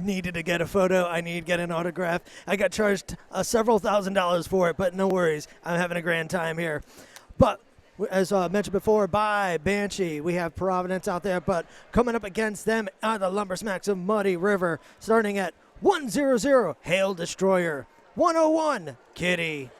needed to get a photo. I need to get an autograph. I got charged several $1,000s for it, but no worries. I'm having a grand time here. But as mentioned before by Banshee, we have Providence out there, but coming up against them are the Lumber Smacks of Muddy River, starting at 100, Hail Destroyer, 101, Kitty,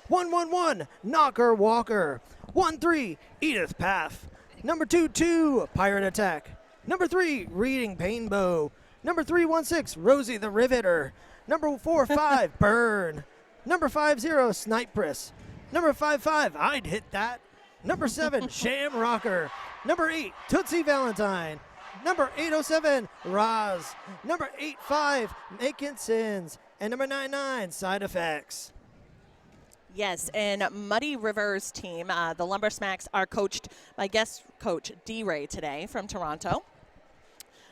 111, Knocker Walker, 13, Edith Path, number 22, Pirate Attack, number 3, Reading Painbow, number 316, Rosie the Riveter, number 45, Burn, number 50, Snipress, number 55, I'd Hit That, number 7, Sham Rocker. Number 8, Tootsie Valentine. Number 807, Roz. Number 85, Making Sins. And number 99, Side Effects. Yes, and Muddy River's team, the Lumber Smacks, are coached by guest coach D-Ray today from Toronto.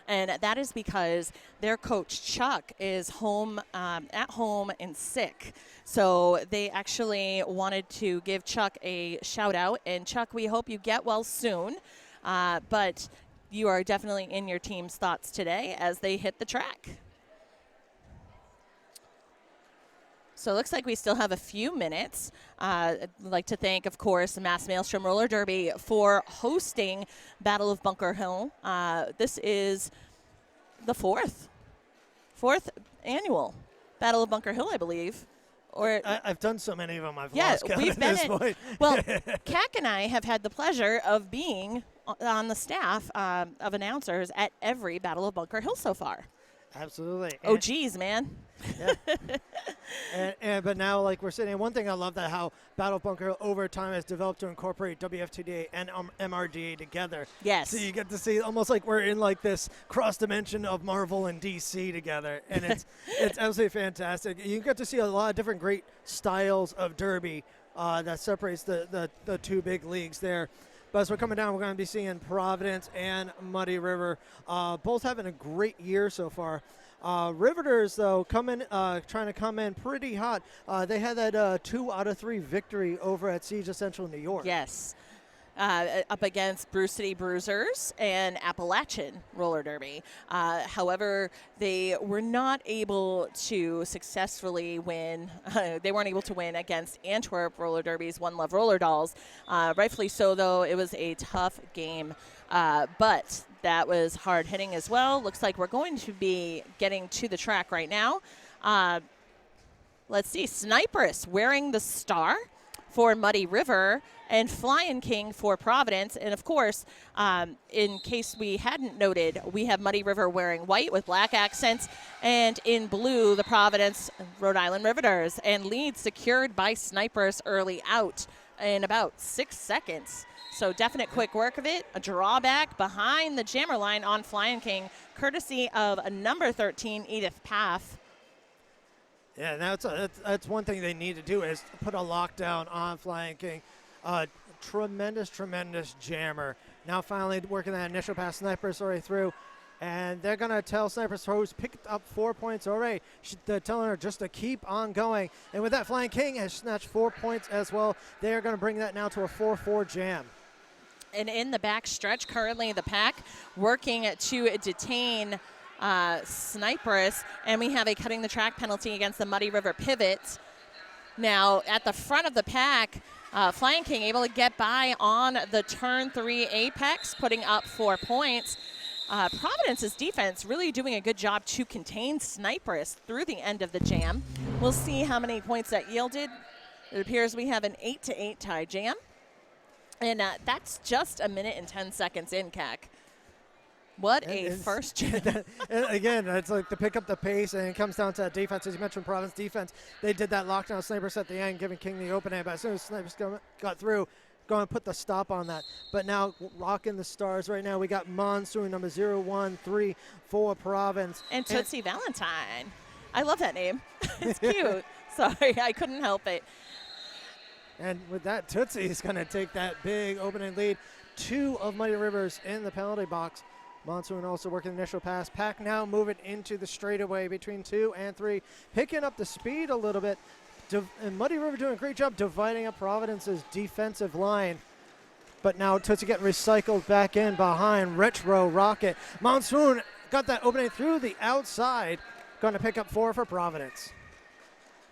And that is because their coach, Chuck, is at home and sick. So they actually wanted to give Chuck a shout out. And Chuck, we hope you get well soon. But you are definitely in your team's thoughts today as they hit the track. So it looks like we still have a few minutes. I'd like to thank, of course, Mass Maelstrom Roller Derby for hosting Battle of Bunker Hill. This is the fourth annual Battle of Bunker Hill, I believe. Or I've done so many of them, I've yeah, lost count we've at been this point. Well, Kak and I have had the pleasure of being on the staff of announcers at every Battle of Bunker Hill so far. Absolutely. Oh, geez, man. Yeah. But now, like we're saying, one thing I love that how Battle Bunker Hill over time has developed to incorporate WFTDA and MRDA together. Yes. So you get to see almost like we're in like this cross dimension of Marvel and DC together, and it's absolutely fantastic. You get to see a lot of different great styles of derby that separates the two big leagues there. But as we're coming down, we're going to be seeing Providence and Muddy River, both having a great year so far. Riveters, though, trying to come in pretty hot. They had that 2 out of 3 victory over at Siege of Central New York. Yes. Up against Brew City Bruisers and Appalachian Roller Derby. However, they were not able to successfully win. They weren't able to win against Antwerp Roller Derby's One Love Roller Dolls. Rightfully so, though. It was a tough game. But that was hard hitting as well. Looks like we're going to be getting to the track right now. Let's see. Snipress wearing the star for Muddy River, and Flying King for Providence. And, of course, in case we hadn't noted, we have Muddy River wearing white with black accents, and in blue, the Providence Rhode Island Riveters. And lead secured by Snipers early out in about 6 seconds. So definite quick work of it. A drawback behind the jammer line on Flying King, courtesy of a number 13, Edith Path. Yeah, that's one thing they need to do is put a lockdown on Flying King. Tremendous jammer. Now finally working that initial pass. Sniper's already through. And they're going to tell Sniper's who's picked up 4 points already. They're telling her just to keep on going. And with that, Flying King has snatched 4 points as well. They are going to bring that now to a 4-4 jam. And in the back stretch, currently the pack working to detain Sniperus, and we have a cutting the track penalty against the Muddy River Pivot. Now at the front of the pack, Flying King able to get by on the turn 3 apex, putting up 4 points. Providence's defense really doing a good job to contain Sniperus through the end of the jam. We'll see how many points that yielded. It appears we have an 8-8 tie jam. And that's just 1 minute and 10 seconds in, Kak. What a first jam. Again, it's like to pick up the pace, and it comes down to that defense. As you mentioned, Providence defense, they did that lockdown Snipers at the end, giving King the open end. But as soon as Snipers got through, going to put the stop on that. But now rocking the stars right now, we got Monsoon, number 013 for Providence. And Tootsie Valentine. I love that name. It's cute. Sorry, I couldn't help it. And with that, Tootsie is going to take that big opening lead. 2 of Muddy Rivers in the penalty box. Monsoon also working the initial pass. Pack now moving into the straightaway between 2 and 3, picking up the speed a little bit. And Muddy River doing a great job dividing up Providence's defensive line. But now Tootsie getting recycled back in behind Retro Rocket. Monsoon got that opening through the outside. Going to pick up 4 for Providence.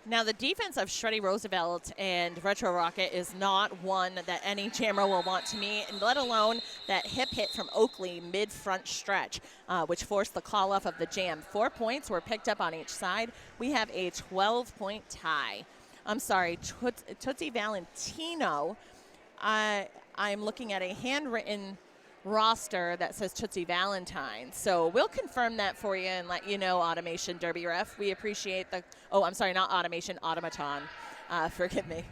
Now, the defense of Shreddy Roosevelt and Retro Rocket is not one that any jammer will want to meet, and let alone that hip hit from Oakley mid-front stretch, which forced the call-off of the jam. 4 points were picked up on each side. We have a 12-point tie. I'm sorry, Tootsie Valentino. I'm looking at a handwritten roster that says Tootsie Valentine. So we'll confirm that for you and let you know, Automation Derby Ref. We appreciate the, oh, I'm sorry, not Automation, Automaton. Forgive me.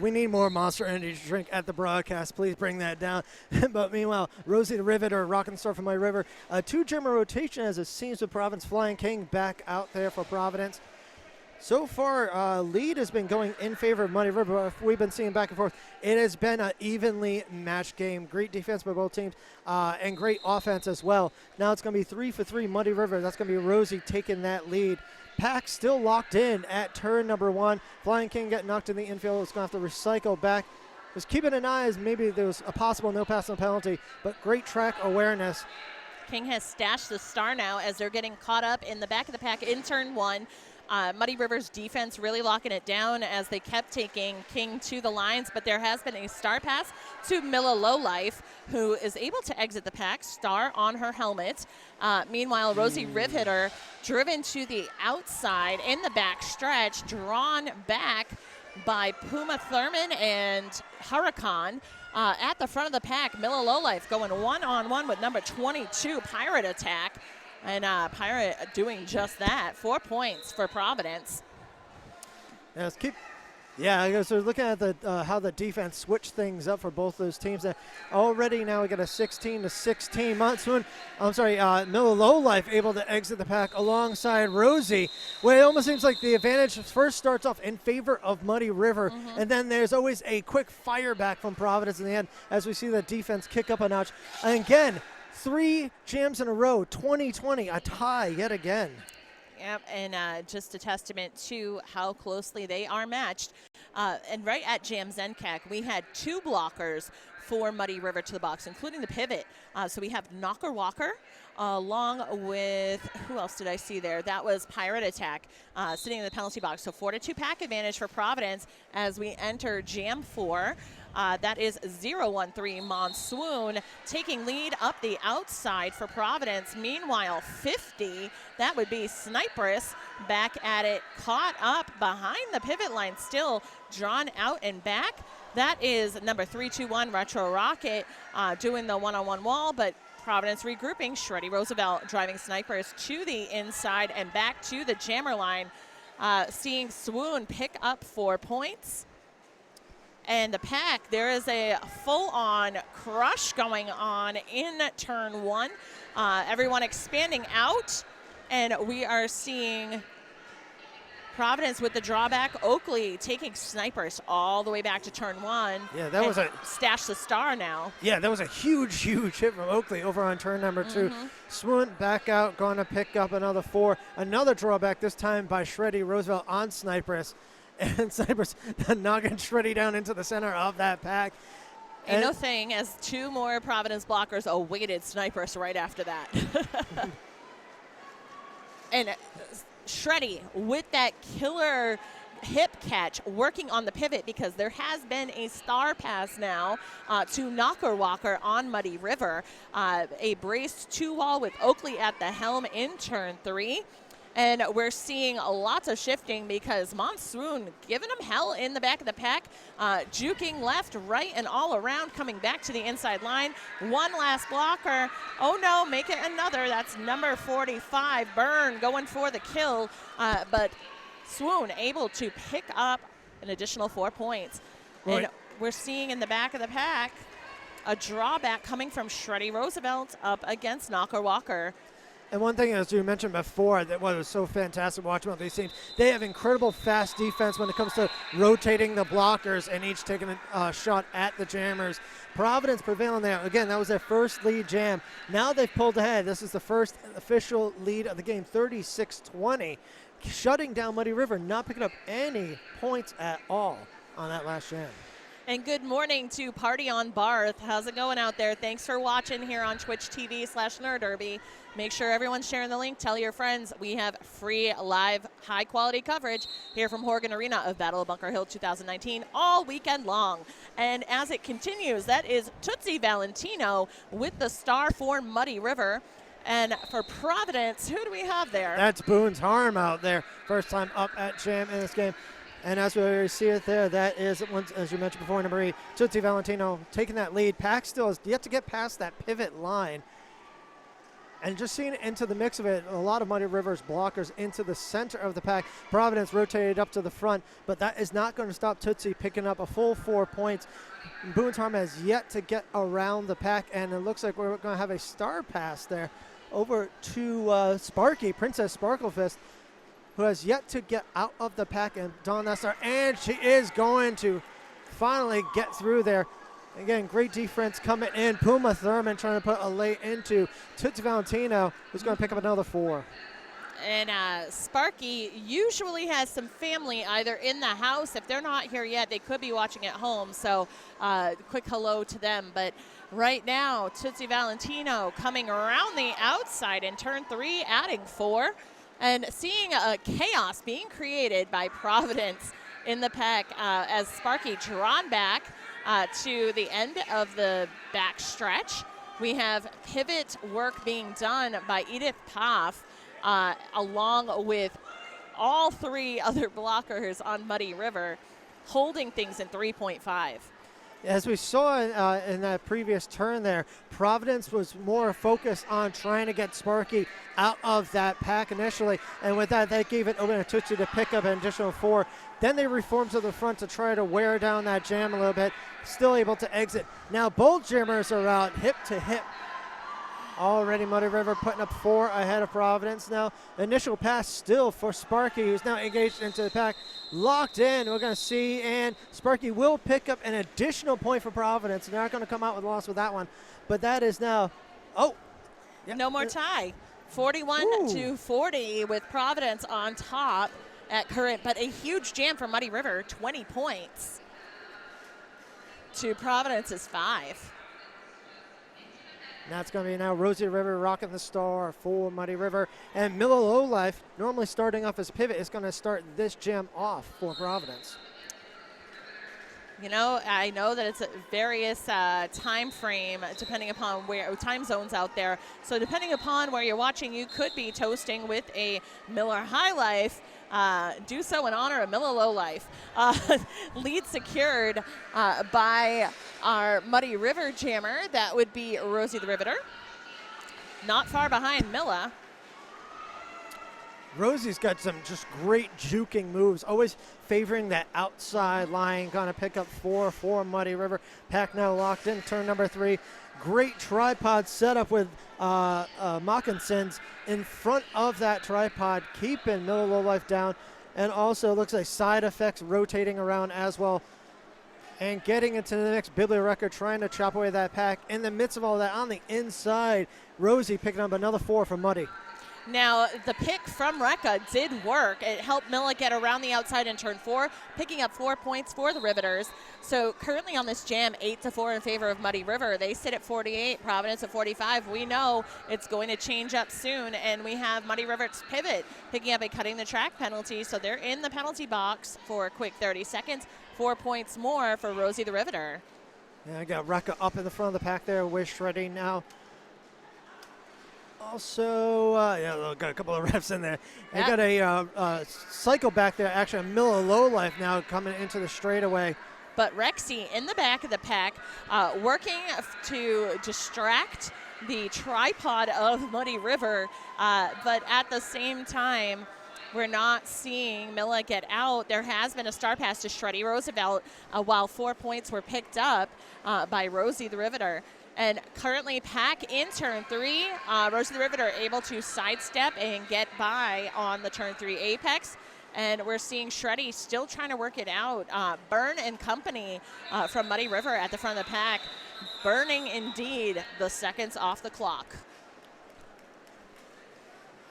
We need more Monster Energy drink at the broadcast. Please bring that down. But meanwhile, Rosie the Riveter rocking the start from my river. 2-jammer rotation as it seems with Providence. Flying King back out there for Providence. So far, lead has been going in favor of Muddy River. We've been seeing back and forth. It has been an evenly matched game. Great defense by both teams and great offense as well. Now it's going to be 3 for 3 Muddy River. That's going to be Rosie taking that lead. Pack still locked in at turn number 1. Flying King getting knocked in the infield. It's going to have to recycle back. Just keeping an eye as maybe there was a possible no pass, no penalty, but great track awareness. King has stashed the star now as they're getting caught up in the back of the pack in turn 1. Muddy River's defense really locking it down as they kept taking King to the lines, but there has been a star pass to Milla Lowlife, who is able to exit the pack, star on her helmet. Meanwhile, Rosie Riveter driven to the outside in the back stretch, drawn back by Puma Thurman and Huracan. At the front of the pack, Milla Lowlife going one-on-one with number 22, Pirate Attack. And Pirate doing just that. 4 points for Providence. I guess we're looking at the how the defense switched things up for both those teams. Already now we got a 16-16 Monsoon. Milla Lowlife able to exit the pack alongside Rosie. Where it almost seems like the advantage first starts off in favor of Muddy River, and then there's always a quick fire back from Providence in the end as we see the defense kick up a notch. And again, 3 jams in a row, 20-20, a tie yet again. Yep, and just a testament to how closely they are matched. And right at Jam Zencac, we had 2 blockers for Muddy River to the box, including the pivot. So we have Knocker Walker along with, who else did I see there? That was Pirate Attack sitting in the penalty box. So 4-2 pack advantage for Providence as we enter Jam 4. That is 0-1-3 Monsoon taking lead up the outside for Providence. Meanwhile, 50, that would be Sniperus back at it, caught up behind the pivot line, still drawn out and back. That is number 321 Retro Rocket doing the one-on-one wall, but Providence regrouping. Shreddy Roosevelt driving Snipers to the inside and back to the jammer line. Seeing Swoon pick up 4 points. And the pack, there is a full-on crush going on in turn 1. Everyone expanding out, and we are seeing Providence with the drawback. Oakley taking Snipers all the way back to turn 1. Yeah, that was stash the star now. Yeah, that was a huge hit from Oakley over on turn number 2. Swoon back out, going to pick up another 4. Another drawback, this time by Shreddy Roosevelt on Snipers. And Snipers knocking Shreddy down into the center of that pack. Ain't no thing, as 2 more Providence blockers awaited Snipers right after that. And Shreddy with that killer hip catch working on the pivot, because there has been a star pass now to Knocker Walker on Muddy River. A braced 2-wall with Oakley at the helm in turn 3. And we're seeing lots of shifting because Monsoon giving them hell in the back of the pack, juking left, right, and all around, coming back to the inside line. One last blocker. Oh, no, make it another. That's number 45, Byrne, going for the kill. But Swoon able to pick up an additional 4 points. Right. And we're seeing in the back of the pack a drawback coming from Shreddy Roosevelt up against Knocker Walker. And one thing, as you mentioned before, that was so fantastic watching about these teams, they have incredible fast defense when it comes to rotating the blockers and each taking a shot at the jammers. Providence prevailing there. Again, that was their first lead jam. Now they've pulled ahead. This is the first official lead of the game, 36-20, shutting down Muddy River, not picking up any points at all on that last jam. And good morning to Party on Barth. How's it going out there? Thanks for watching here on Twitch TV/Nerd Derby. Make sure everyone's sharing the link. Tell your friends. We have free, live, high-quality coverage here from Horgan Arena of Battle of Bunker Hill 2019 all weekend long. And as it continues, that is Tootsie Valentino with the star for Muddy River. And for Providence, who do we have there? That's Boone's Harm out there. First time up at Jam in this game. And as we see it there, that is, as you mentioned before, number 8, Tootsie Valentino taking that lead. Pack still has yet to get past that pivot line. And just seeing into the mix of it, a lot of Muddy River's blockers into the center of the pack. Providence rotated up to the front, but that is not going to stop Tootsie picking up a full 4 points. Boone's Harm has yet to get around the pack, and it looks like we're going to have a star pass there over to Sparky, Princess Sparklefist, who has yet to get out of the pack and don that star, and she is going to finally get through there. Again, great defense coming in. Puma Thurman trying to put a late into Tootsie Valentino, who's going to pick up another 4. And Sparky usually has some family either in the house. If they're not here yet, they could be watching at home. So quick hello to them. But right now, Tootsie Valentino coming around the outside in turn 3, adding 4. And seeing chaos being created by Providence in the pack as Sparky drawn back to the end of the back stretch. We have pivot work being done by Edith Poff along with all 3 other blockers on Muddy River, holding things in 3.5. As we saw in that previous turn there, Providence was more focused on trying to get Sparky out of that pack initially, and with that, they gave it open to Tootsie to pick up an additional 4. Then they reformed to the front to try to wear down that jam a little bit, still able to exit. Now both jammers are out hip to hip. Already Muddy River putting up 4 ahead of Providence now. Initial pass still for Sparky, who's now engaged into the pack. Locked in, we're going to see, and Sparky will pick up an additional point for Providence. They're not going to come out with a loss with that one. But that is now, yeah, no more tie. 41 to 40 with Providence on top at current, but a huge jam for Muddy River, 20 points to Providence's 5. That's going to be now Rosie River rocking the star for Muddy River. And Miller Lowlife, normally starting off as pivot, is going to start this jam off for Providence. You know, I know that it's a various time frame depending upon where time zones out there. So depending upon where you're watching, you could be toasting with a Miller High Life. Do so in honor of Miller Low Life. Lead secured by our Muddy River jammer. That would be Rosie the Riveter. Not far behind Milla. Rosie's got some just great juking moves, always favoring that outside line. Going to pick up 4 for Muddy River. Pack now locked in, turn number 3. Great tripod setup with Moccasins in front of that tripod, keeping Miller Lowlife down. And also looks like side effects rotating around as well. And getting into the next Bibliorecord, trying to chop away that pack. In the midst of all that, on the inside, Rosie picking up another 4 from Muddy. Now, the pick from Rekka did work. It helped Milla get around the outside in turn 4, picking up 4 points for the Riveters. So currently on this jam, 8-4 in favor of Muddy River. They sit at 48, Providence at 45. We know it's going to change up soon, and we have Muddy River's pivot picking up a cutting the track penalty. So they're in the penalty box for a quick 30 seconds. 4 points more for Rosie the Riveter. Yeah, I got Rekka up in the front of the pack there with shredding now. Also, got a couple of refs in there. They got a cycle back there, actually a Miller Lowlife now coming into the straightaway. But Rexy in the back of the pack, working to distract the tripod of Muddy River, but at the same time, we're not seeing Milla get out. There has been a star pass to Shreddy Roosevelt while 4 points were picked up by Rosie the Riveter. And currently pack in turn 3. Rosie the Riveter able to sidestep and get by on the turn 3 apex. And we're seeing Shreddy still trying to work it out. Burn and company from Muddy River at the front of the pack. Burning indeed the seconds off the clock.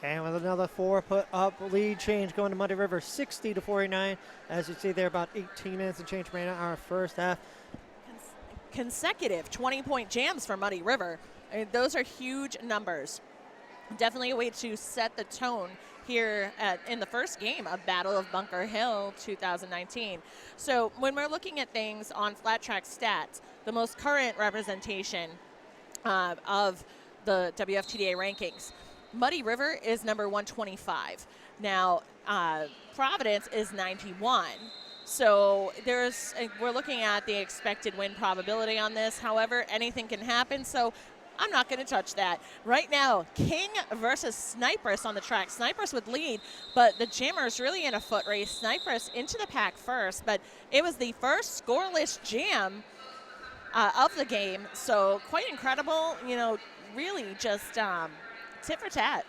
And with another 4 put up lead change going to Muddy River 60 to 49. As you see there, about 18 minutes and change remaining in our first half. Consecutive 20-point jams for Muddy River. I mean, those are huge numbers. Definitely a way to set the tone here in the first game of Battle of Bunker Hill 2019. So when we're looking at things on Flat Track Stats, the most current representation of the WFTDA rankings, Muddy River is number 125. Now, Providence is 91. So we're looking at the expected win probability on this. However, anything can happen. So I'm not going to touch that. Right now, King versus Snipers on the track. Snipers would lead, but the Jammers really in a foot race. Snipers into the pack first, but it was the first scoreless jam of the game. So quite incredible, really just tit for tat.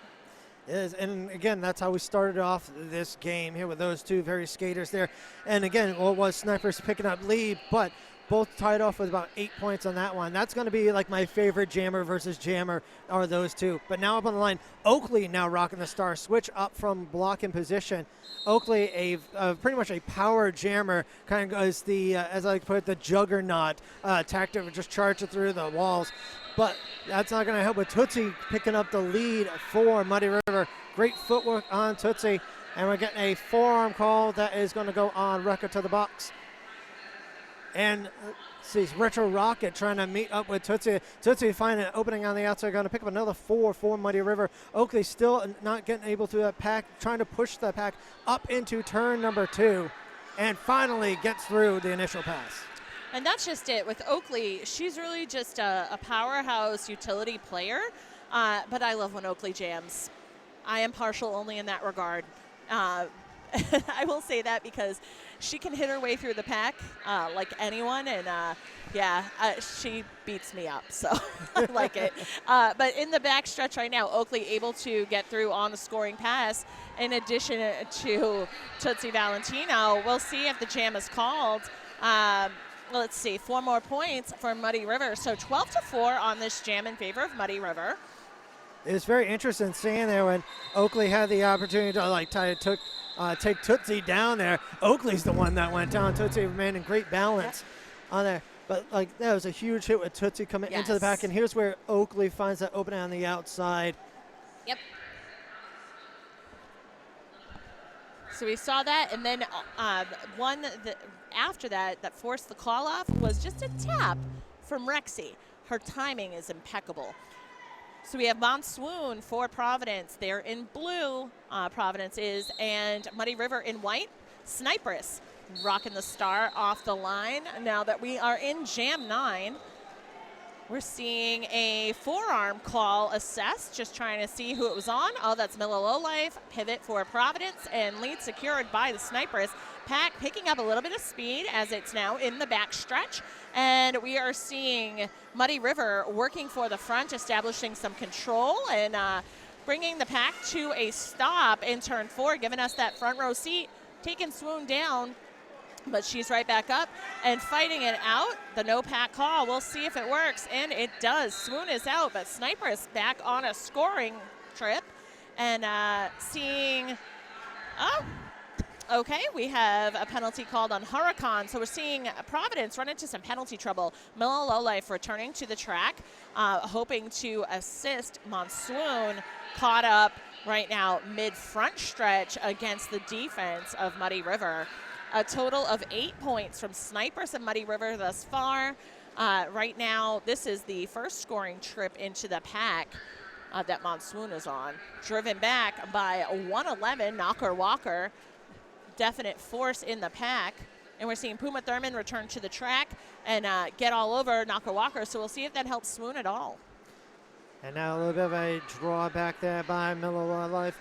It is, and again, that's how we started off this game here with those two very skaters there. And again, what was Snipers picking up lead, but both tied off with about 8 points on that one. That's going to be like my favorite jammer versus jammer are those two. But now up on the line, Oakley now rocking the star. Switch up from blocking position. Oakley, pretty much a power jammer, kind of goes the, as I like to put it, the juggernaut tactic of just charging through the walls. But that's not going to help with Tootsie picking up the lead for Muddy River. Great footwork on Tootsie. And we're getting a forearm call that is going to go on record to the box. And see, Retro Rocket trying to meet up with Tootsie. Tootsie finding an opening on the outside, going to pick up another 4 for Muddy River. Oakley still not getting able to that pack, trying to push that pack up into turn number 2, and finally gets through the initial pass. And that's just it. With Oakley, she's really just a powerhouse utility player, but I love when Oakley jams. I am partial only in that regard. I will say that because she can hit her way through the pack like anyone, and she beats me up, so I like it. But in the back stretch right now, Oakley able to get through on a scoring pass in addition to Tootsie Valentino. We'll see if the jam is called. Let's see, 4 more points for Muddy River. So 12-4 on this jam in favor of Muddy River. It was very interesting seeing there when Oakley had the opportunity to take Tootsie down there. Oakley's the one that went down. Tootsie remained in great balance on there. But that was a huge hit with Tootsie coming into the pack. And here's where Oakley finds that opening on the outside. Yep. So we saw that, and then one after that forced the call off was just a tap from Rexy. Her timing is impeccable. So we have Monsoon for Providence. They're in blue, Providence is, and Muddy River in white. Snipers rocking the star off the line. Now that we are in Jam 9, we're seeing a forearm call assessed, just trying to see who it was on. Oh, that's Miller Lowlife. Pivot for Providence, and lead secured by the Snipers. Pack picking up a little bit of speed as it's now in the back stretch. And we are seeing Muddy River working for the front, establishing some control and bringing the pack to a stop in turn 4, giving us that front row seat, taking Swoon down. But she's right back up and fighting it out. The no pack call, we'll see if it works, and it does. Swoon is out, but Sniper is back on a scoring trip. And seeing, okay, we have a penalty called on Huracan. So we're seeing Providence run into some penalty trouble. Miller Lowlife returning to the track, hoping to assist Monsoon, caught up right now mid-front stretch against the defense of Muddy River. A total of 8 points from Snipers and Muddy River thus far. Right now, this is the first scoring trip into the pack that Monsoon is on. Driven back by 111, Knocker Walker. Definite force in the pack. And we're seeing Puma Thurman return to the track and get all over Knocker Walker. So we'll see if that helps Swoon at all. And now a little bit of a drawback there by Miller Life.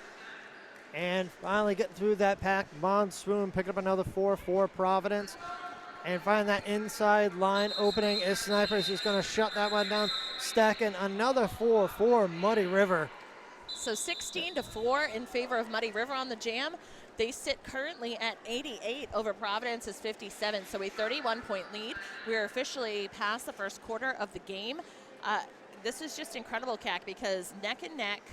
And finally getting through that pack, Monsoon picking up another 4 for Providence. And find that inside line opening is Snipers. He's going to shut that one down, stacking another 4 for Muddy River. So 16-4 in favor of Muddy River on the jam. They sit currently at 88 over Providence's 57, so a 31-point lead. We're officially past the first quarter of the game. This is just incredible, CAC, because neck and neck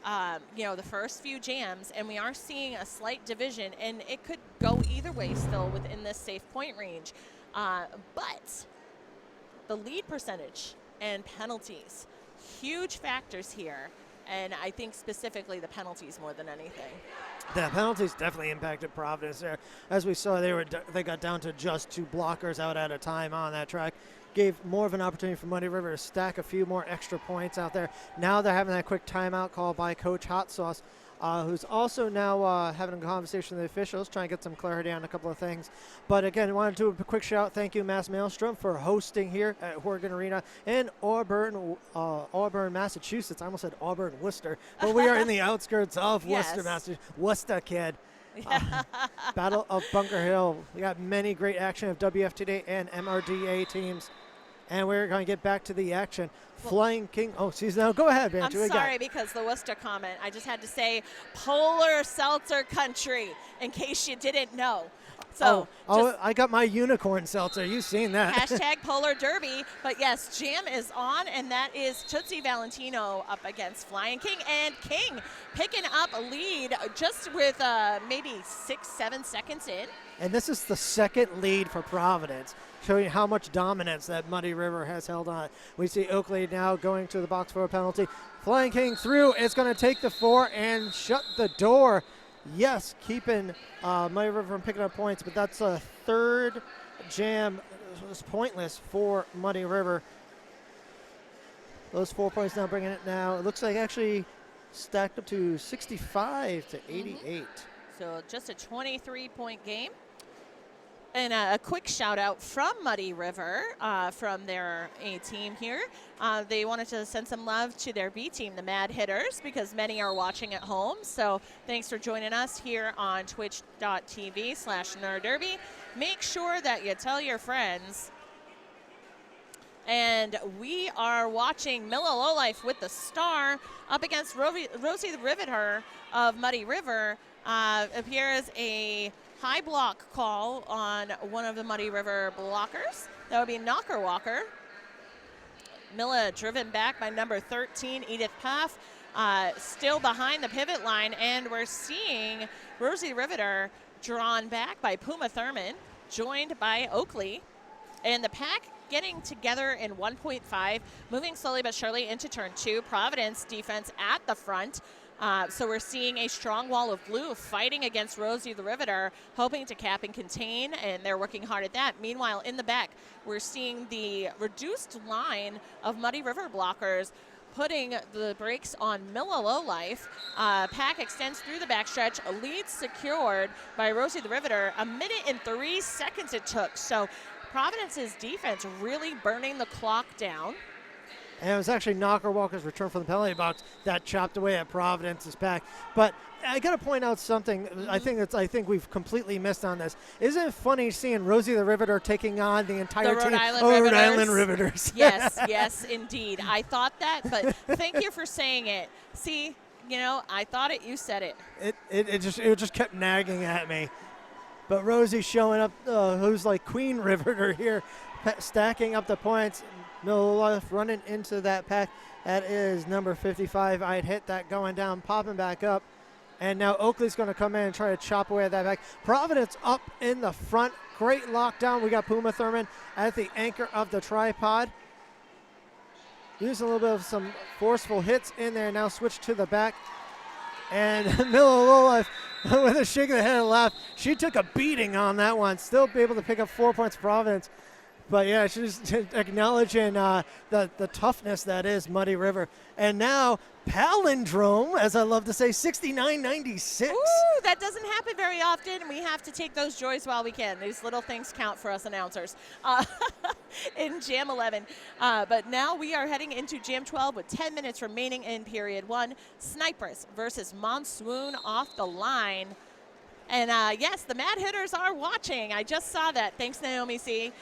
the first few jams, and we are seeing a slight division, and it could go either way still within this safe point range. But the lead percentage and penalties, huge factors here, and I think specifically the penalties more than anything. The penalties definitely impacted Providence there. As we saw, they got down to just 2 blockers out at a time on that track. Gave more of an opportunity for Muddy River to stack a few more extra points out there. Now they're having that quick timeout call by Coach Hot Sauce, who's also now having a conversation with the officials, trying to get some clarity on a couple of things. But again, I wanted to do a quick shout. Thank you, Mass Maelstrom, for hosting here at Horgan Arena in Auburn, Massachusetts. I almost said Auburn, Worcester, but we are in the outskirts of Worcester, Massachusetts. Worcester, kid. Battle of Bunker Hill. We got many great action of WFTD and MRDA teams. And we're going to get back to the action. Flying King. Oh, excuse me. No, go ahead, Banshee. I'm sorry, because the Worcester comment, I just had to say Polar Seltzer Country, in case you didn't know. So I got my unicorn seltzer. You've seen that. Hashtag Polar Derby. But yes, Jam is on, and that is Tootsie Valentino up against Flying King. And King picking up a lead just with maybe 6-7 seconds in. And this is the second lead for Providence, showing how much dominance that Muddy River has held on. We see Oakley now going to the box for a penalty. Flying King through. It's going to take the 4 and shut the door. Yes, keeping Muddy River from picking up points, but that's a third jam. It was pointless for Muddy River. Those 4 points now bringing it now. It looks like actually stacked up to 65 to 88. So just a 23-point game. And a quick shout out from Muddy River, from their A team here. They wanted to send some love to their B team, the Mad Hitters, because many are watching at home. So thanks for joining us here on twitch.tv/nerdderby. Make sure that you tell your friends. And we are watching Milla Lowlife with the star up against Rosie the Riveter of Muddy River. Appears a high block call on one of the Muddy River blockers. That would be Knocker Walker. Milla driven back by number 13, Edith Paff, still behind the pivot line, and we're seeing Rosie Riveter drawn back by Puma Thurman, joined by Oakley, and the pack getting together in 1.5, moving slowly but surely into turn 2. Providence defense at the front. So we're seeing a strong wall of blue fighting against Rosie the Riveter, hoping to cap and contain, and they're working hard at that. Meanwhile, in the back, we're seeing the reduced line of Muddy River blockers putting the brakes on Milla Lowlife. Pack extends through the backstretch, a lead secured by Rosie the Riveter. 1 minute and 3 seconds it took. So Providence's defense really burning the clock down. And it was actually Knocker Walker's return from the penalty box that chopped away at Providence's pack. But I got to point out something. I think we've completely missed on this. Isn't it funny seeing Rosie the Riveter taking on the entire Rhode team? Rhode Island Riveters. Yes, yes, indeed. I thought that, but thank you for saying it. See, I thought it. You said it. It just kept nagging at me. But Rosie showing up, who's like Queen Riveter here, stacking up the points. Milla running into that pack. That is number 55. I'd hit that going down, popping back up. And now Oakley's going to come in and try to chop away at that back. Providence up in the front. Great lockdown. We got Puma Thurman at the anchor of the tripod. Using a little bit of some forceful hits in there. Now switch to the back. And Milla Lowlife with a shake of the head and laugh. She took a beating on that one. Still be able to pick up 4 points for Providence. But yeah, she's acknowledging the toughness that is Muddy River. And now palindrome, as I love to say, 69-96. Ooh, that doesn't happen very often, and we have to take those joys while we can. These little things count for us announcers in Jam 11. But now we are heading into Jam 12 with 10 minutes remaining in period 1. Snipers versus Monsoon off the line. And yes, the Mad Hitters are watching. I just saw that. Thanks, Naomi C.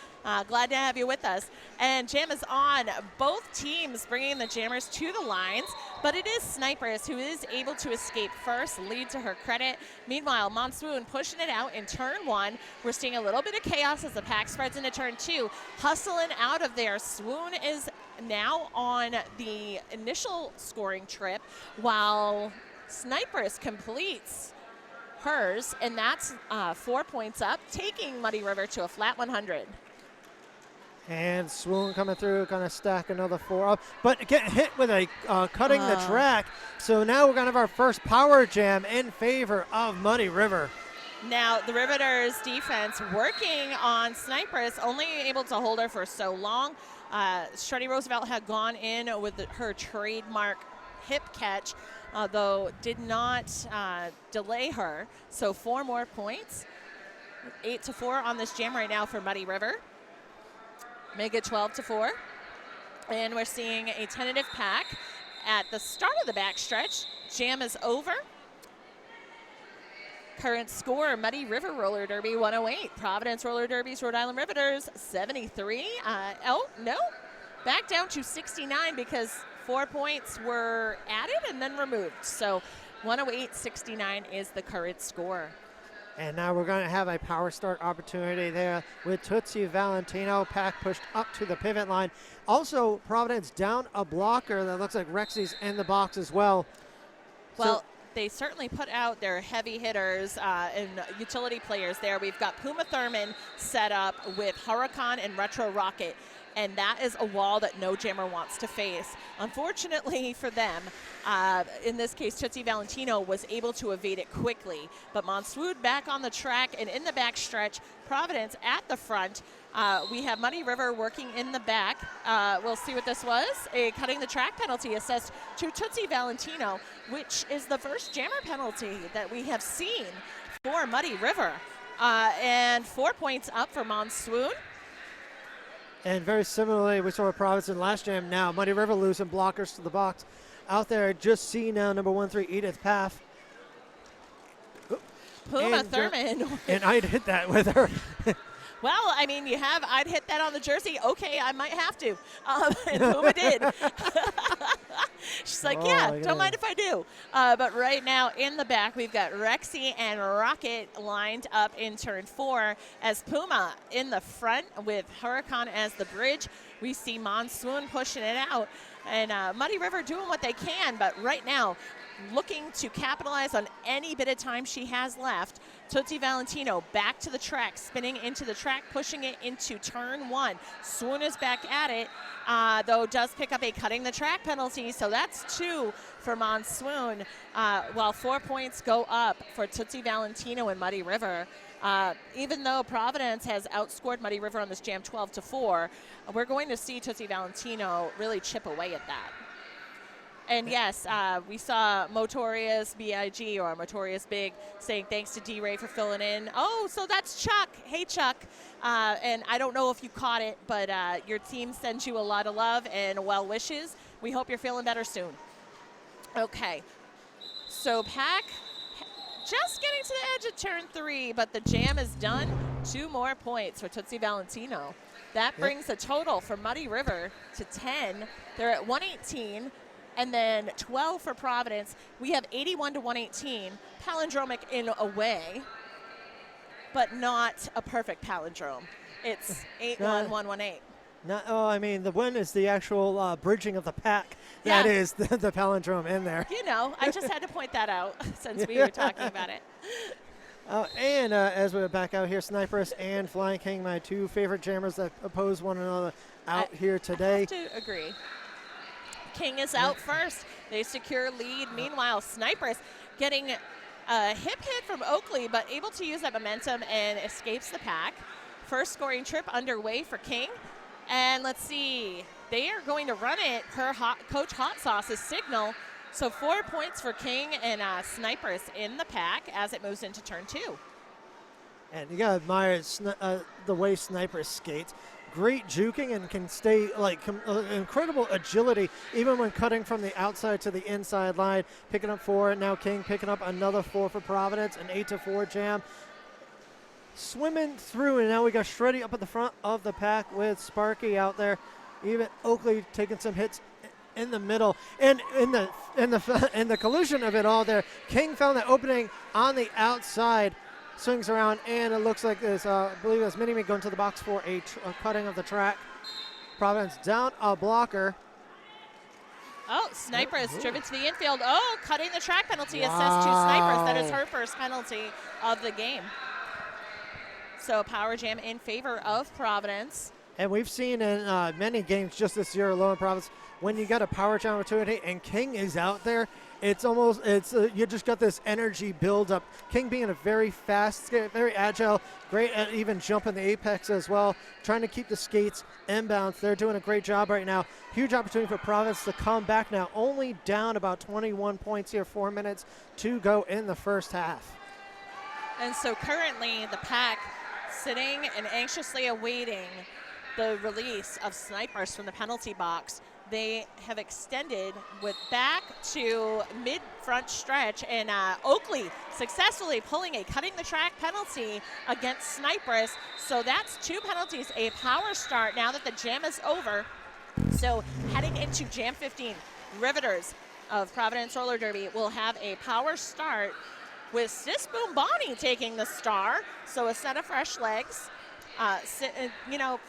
Glad to have you with us. And Jam is on. Both teams bringing the jammers to the lines, but it is Snipers who is able to escape first, lead to her credit. Meanwhile, Monsoon pushing it out in turn 1. We're seeing a little bit of chaos as the pack spreads into turn 2. Hustling out of there. Swoon is now on the initial scoring trip, while Sniperus completes hers, and that's 4 points up, taking Muddy River to a flat 100. And Swoon coming through, going to stack another 4 up, but getting hit with a cutting the track. So now we're going to have our first power jam in favor of Muddy River. Now the Riveters defense working on Sniperus, only able to hold her for so long. Shreddy Roosevelt had gone in with her trademark hip catch, though did not delay her. So 4 more points, 8-4 on this jam right now for Muddy River. Make it 12-4. And we're seeing a tentative pack at the start of the backstretch. Jam is over. Current score, Muddy River Roller Derby 108. Providence Roller Derby's Rhode Island Riveters 73. Oh, no. Back down to 69 because 4 points were added and then removed. So 108-69 is the current score. And now we're going to have a power start opportunity there with Tootsie Valentino. Pack pushed up to the pivot line. Also, Providence down a blocker that looks like Rexy's in the box as well. Well, they certainly put out their heavy hitters and utility players there. We've got Puma Thurman set up with Huracan and Retro Rocket. And that is a wall that no jammer wants to face. Unfortunately for them, in this case, Tootsie Valentino was able to evade it quickly. But Monsoon back on the track and in the back stretch, Providence at the front. We have Muddy River working in the back. We'll see what this was. A cutting the track penalty assessed to Tootsie Valentino, which is the first jammer penalty that we have seen for Muddy River. And 4 points up for Monsoon. And very similarly, we saw Providence in last jam. Now Muddy River losing blockers to the box. Out there, just see now, number 13, Edith Paff. Puma Thurman. And I'd hit that with her. Well, I mean, I'd hit that on the jersey. Okay, I might have to. And Puma did. She's like, don't mind if I do. But right now in the back, we've got Rexy and Rocket lined up in turn 4 as Puma in the front with Huracan as the bridge. We see Monsoon pushing it out. And Muddy River doing what they can, but right now, looking to capitalize on any bit of time she has left. Tootsie Valentino back to the track, spinning into the track, pushing it into turn 1. Swoon is back at it, though does pick up a cutting the track penalty, so that's 2 for Monsoon, while 4 points go up for Tootsie Valentino and Muddy River. Even though Providence has outscored Muddy River on this jam 12-4, we're going to see Tootsie Valentino really chip away at that. And yes, we saw Motorious BIG or Motorious Big saying thanks to D-Ray for filling in. Oh, so that's Chuck. Hey, Chuck. And I don't know if you caught it, but your team sends you a lot of love and well wishes. We hope you're feeling better soon. Okay. So Pack just getting to the edge of turn 3, but the jam is done. 2 more points for Tootsie Valentino. That brings the total for Muddy River to 10. They're at 118. And then 12 for Providence. We have 81-118, palindromic in a way, but not a perfect palindrome. It's 8-1-1-1-8. I mean, the win is the actual bridging of the pack. That is the palindrome in there. You know, I just had to point that out since we were talking about it. And as we're back out here, Sniperus and Flying King, my 2 favorite jammers that oppose one another out here today. I have to agree. King is out first. They secure lead. Meanwhile, Sniperus getting a hip hit from Oakley, but able to use that momentum and escapes the pack. First scoring trip underway for King. And let's see, they are going to run it per Coach Hot Sauce's signal. So 4 points for King and Sniperus in the pack as it moves into turn 2. And you gotta admire the way Sniperus skates. Great juking and can stay incredible agility even when cutting from the outside to the inside line. Picking up 4, now King picking up another 4 for Providence, an 8-4 jam. Swimming through, and now we got Shreddy up at the front of the pack with Sparky out there. Even Oakley taking some hits in the middle, and in the collision of it all there, King found the opening on the outside. Swings around, and it looks like this, I believe it's Mini-Me going to the box for a cutting of the track. Providence down a blocker. Oh, Sniper is driven to the infield. Oh, cutting the track penalty assessed to Snipers. That is her first penalty of the game. So power jam in favor of Providence. And we've seen in many games just this year alone in Providence, when you got a power jam opportunity and King is out there, you just got this energy build up. King being a very fast skater, very agile, great at even jumping the apex as well, trying to keep the skates inbounds. They're doing a great job right now. Huge opportunity for Providence to come back now. Only down about 21 points here, 4 minutes to go in the first half. And so currently the pack sitting and anxiously awaiting the release of Snipers from the penalty box. They have extended with back to mid-front stretch, and Oakley successfully pulling a cutting the track penalty against Snipers. So that's 2 penalties, a power start now that the jam is over. So heading into Jam 15, Riveters of Providence Roller Derby will have a power start with Sis Boom Bonnie taking the star. So a set of fresh legs.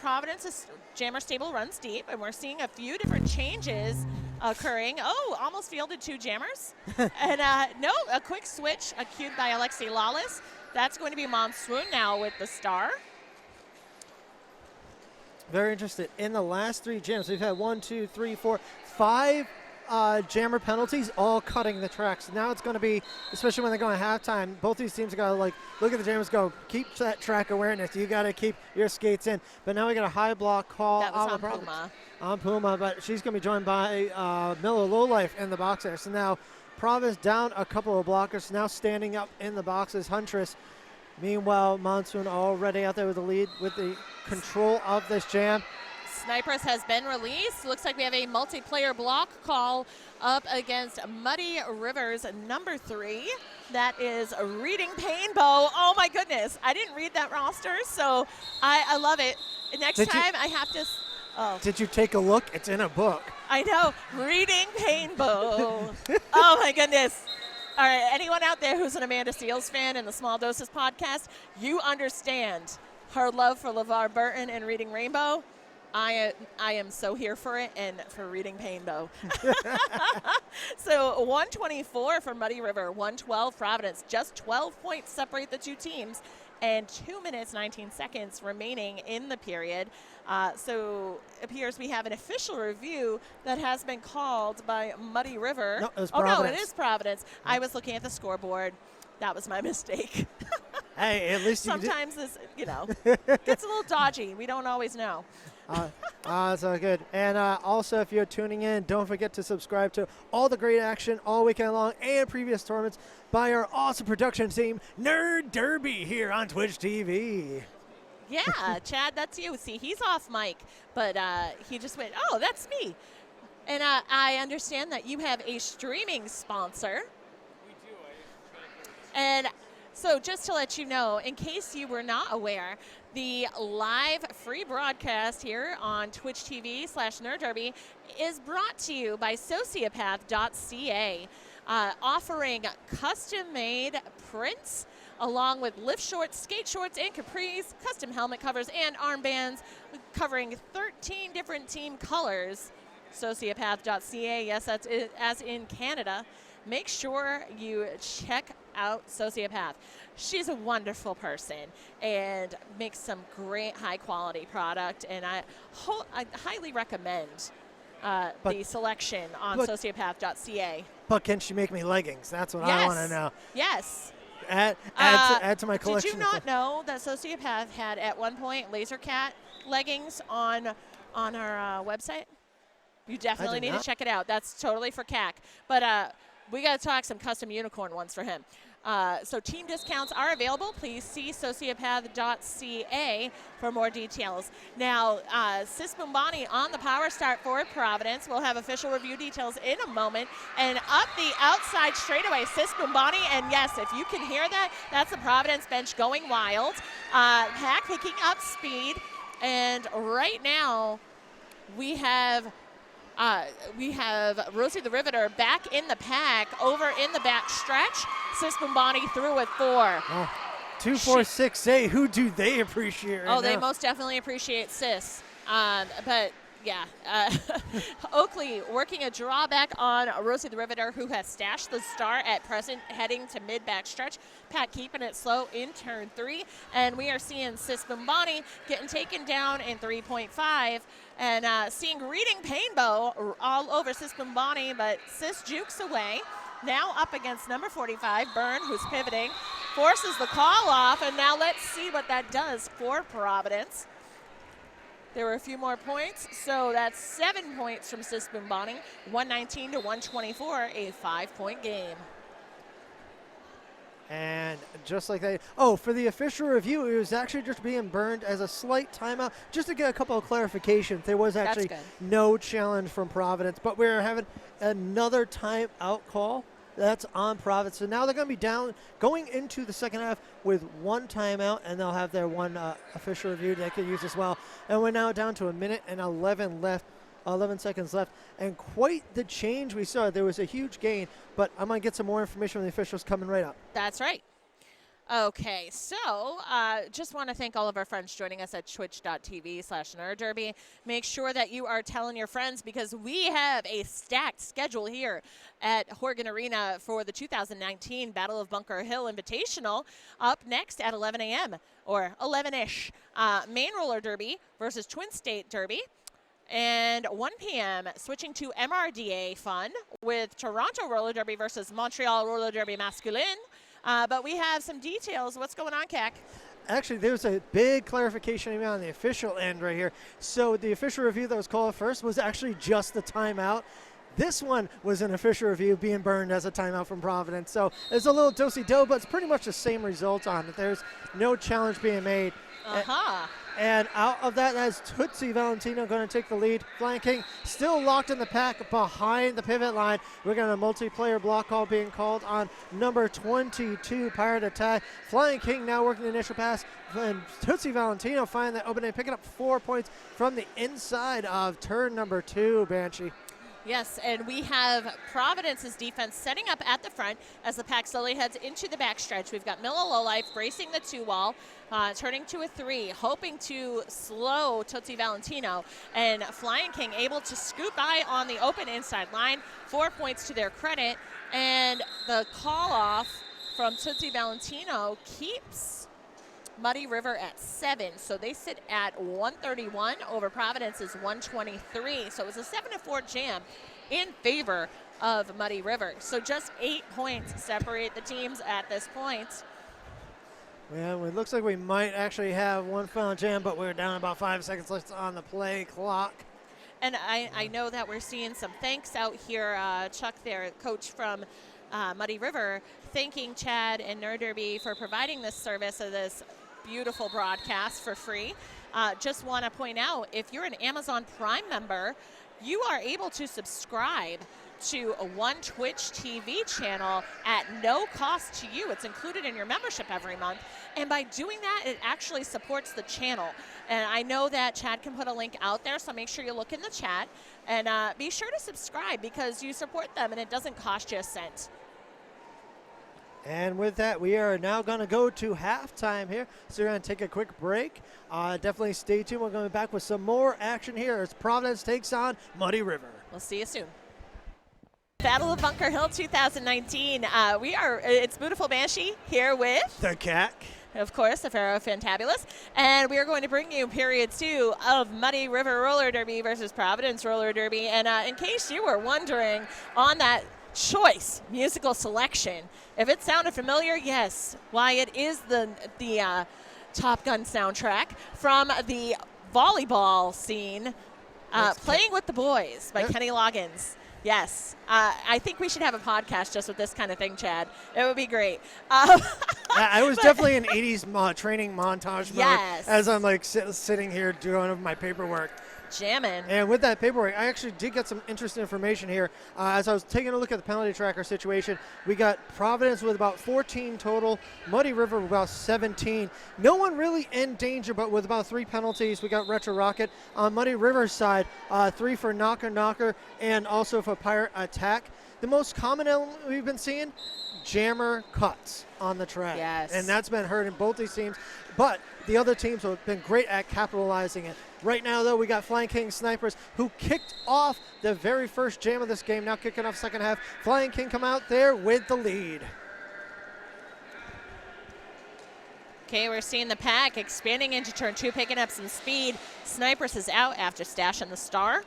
Providence's jammer stable runs deep, and we're seeing a few different changes occurring. Oh, almost fielded 2 jammers. And a quick switch cued by Alexi Lawless. That's going to be Monsoon now with the star. Very interested. In the last 3 jams, we've had 1, 2, 3, 4, 5 jammer penalties, all cutting the tracks. Now it's going to be, especially when they go in halftime, both these teams got to look at the jammers, go keep that track awareness. You got to keep your skates in. But now we got a high block call. That was on Puma. On Puma, but she's going to be joined by Miller Lowlife in the box there. So now Providence down a couple of blockers, now standing up in the boxes. Huntress. Meanwhile, Monsoon already out there with the lead with the control of this jam. Snipers has been released. Looks like we have a multiplayer block call up against Muddy Rivers number 3. That is Reading Painbow. Oh my goodness, I didn't read that roster, so I love it. Next time I have to. Oh. Did you take a look? It's in a book. I know, Reading Painbow. Oh my goodness. All right, anyone out there who's an Amanda Seales fan in the Small Doses podcast, you understand her love for LeVar Burton and Reading Rainbow. I am so here for it and for Reading Painbow. So 124 for Muddy River, 112 Providence. Just 12 points separate the 2 teams, and 2 minutes, 19 seconds remaining in the period. So it appears we have an official review that has been called by Muddy River. No, it was Providence. Providence. No, it is Providence. I was looking at the scoreboard. That was my mistake. Hey, at least sometimes this, gets a little dodgy. We don't always know. So good. And also, if you're tuning in, don't forget to subscribe to all the great action all weekend long and previous tournaments by our awesome production team, Nerd Derby, here on Twitch TV. Yeah, Chad, that's you. See, he's off mic, but he just went, oh, that's me. And I understand that you have a streaming sponsor. We do. And so just to let you know, in case you were not aware, the live free broadcast here on Twitch TV/Nerd Derby is brought to you by Sociopath.ca, offering custom-made prints along with lift shorts, skate shorts, and capris, custom helmet covers, and armbands covering 13 different team colors. Sociopath.ca, yes, that's it, as in Canada. Make sure you check out Sociopath. She's a wonderful person and makes some great high-quality product, and I highly recommend the selection on Sociopath.ca. But can she make me leggings? That's what I want to know. Yes. Add to my collection. Did you not know that Sociopath had at one point Laser Cat leggings on our website? You definitely need to check it out. That's totally for CAC. But we got to talk some custom unicorn ones for him. So team discounts are available. Please see Sociopath.ca for more details. Now, Sis Bombani on the power start for Providence. We'll have official review details in a moment. And up the outside straightaway, Sis Bombani. And yes, if you can hear that, that's the Providence bench going wild. Pack picking up speed. And right now, we have Rosie the Riveter back in the pack, over in the back stretch. Sis Bombani through with 4. Oh, 2, 4, 6, 8. Who do they appreciate right now? They most definitely appreciate Sis. But, Yeah. Oakley working a drawback on Rosie the Riveter, who has stashed the star at present, heading to mid-back stretch. Pat keeping it slow in turn 3. And we are seeing Sis Bombani getting taken down in 3.5. And seeing Reading Painbow all over Sis Bombani, but Sis jukes away. Now up against number 45, Byrne, who's pivoting, forces the call off. And now let's see what that does for Providence. There were a few more points, so that's 7 points from Sis Bombani, 119 to 124, a 5-point game. And just like that, oh, for the official review, it was actually just being burned as a slight timeout. Just to get a couple of clarifications, there was actually no challenge from Providence, but we're having another timeout call. That's on Providence. So now they're going to be down going into the second half with one timeout, and they'll have their one official review they could use as well. And we're now down to 1 minute and 11 seconds left. And quite the change we saw. There was a huge gain, but I'm going to get some more information from the officials coming right up. That's right. Okay, so just want to thank all of our friends joining us at twitch.tv/nerdderby. Make sure that you are telling your friends, because we have a stacked schedule here at Horgan Arena for the 2019 Battle of Bunker Hill Invitational. Up next at 11 a.m. or 11-ish, Maine Roller Derby versus Twin State Derby. And 1 p.m. switching to MRDA fun with Toronto Roller Derby versus Montreal Roller Derby Masculine. But we have some details. What's going on, Cac? Actually, there's a big clarification even on the official end right here. So the official review that was called first was actually just the timeout. This one was an official review being burned as a timeout from Providence. So it's a little do-si-do, but it's pretty much the same result on it. There's no challenge being made. And out of that, that's Tootsie Valentino going to take the lead. Flanking, still locked in the pack behind the pivot line. We're going to multiplayer block call being called on number 22, Pirate Attack. Flying King now working the initial pass. And Tootsie Valentino finding that opening, picking up 4 points from the inside of turn number 2, Banshee. Yes, and we have Providence's defense setting up at the front as the pack slowly heads into the backstretch. We've got Milla Lowlife bracing the 2-wall, turning to a 3, hoping to slow Tootsie Valentino. And Flying King able to scoop by on the open inside line, 4 points to their credit. And the call off from Tootsie Valentino keeps Muddy River at 7, so they sit at 131 over Providence's 123. So it was a 7-4 jam in favor of Muddy River. So just 8 points separate the teams at this point. Yeah, it looks like we might actually have one final jam, but we're down about 5 seconds left on the play clock. And I know that we're seeing some thanks out here. Chuck there, coach from Muddy River, thanking Chad and Nerd Derby for providing this service of this beautiful broadcast for free. Just want to point out, if you're an Amazon Prime member, you are able to subscribe to one Twitch TV channel at no cost to you. It's included in your membership every month. And by doing that, it actually supports the channel. And I know that Chad can put a link out there, so make sure you look in the chat. And be sure to subscribe, because you support them and it doesn't cost you a cent. And with that, we are now going to go to halftime here. So we're going to take a quick break. Definitely stay tuned. We're going to be back with some more action here as Providence takes on Muddy River. We'll see you soon. Battle of Bunker Hill 2019. It's Beautiful Banshee here with the CAC. Of course, the Pharaoh Fantabulous. And we are going to bring you period 2 of Muddy River Roller Derby versus Providence Roller Derby. And in case you were wondering on that choice musical selection, if it sounded familiar, yes. Why, it is the Top Gun soundtrack from the volleyball scene, Playing with the Boys by Kenny Loggins. Yes. I think we should have a podcast just with this kind of thing, Chad. It would be great. I was definitely in 80s training montage mode as I'm like sitting here doing my paperwork. Jamming. And with that paperwork, I actually did get some interesting information here. As I was taking a look at the penalty tracker situation, we got Providence with about 14 total, Muddy River with about 17. No one really in danger, but with about 3 penalties. We got Retro Rocket. On Muddy River's side, 3 for Knocker, and also for Pirate Attack. The most common element we've been seeing, jammer cuts on the track. Yes. And that's been heard in both these teams. But the other teams have been great at capitalizing it. Right now, though, we got Flying King Snipers, who kicked off the very first jam of this game, now kicking off second half. Flying King come out there with the lead. Okay, we're seeing the pack expanding into turn 2, picking up some speed. Snipers is out after stashing the star.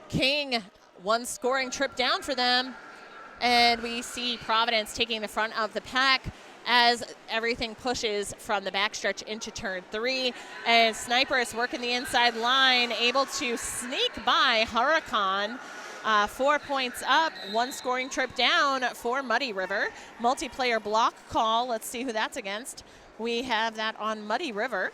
King, one scoring trip down for them. And we see Providence taking the front of the pack as everything pushes from the backstretch into turn 3. And Snipers working the inside line, able to sneak by Huracan. 4 points up, one scoring trip down for Muddy River. Multiplayer block call. Let's see who that's against. We have that on Muddy River.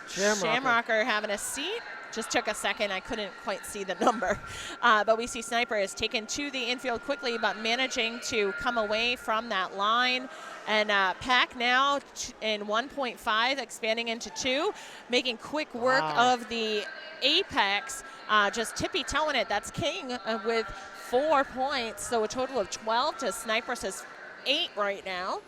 Shamrocker having a seat. Just took a second. I couldn't quite see the number. But we see Sniper is taken to the infield quickly, but managing to come away from that line. And Pack now in 1.5, expanding into 2, making quick work of the apex. Just tippy-toeing it. That's King with 4 points. So a total of 12 to Sniper says 8 right now.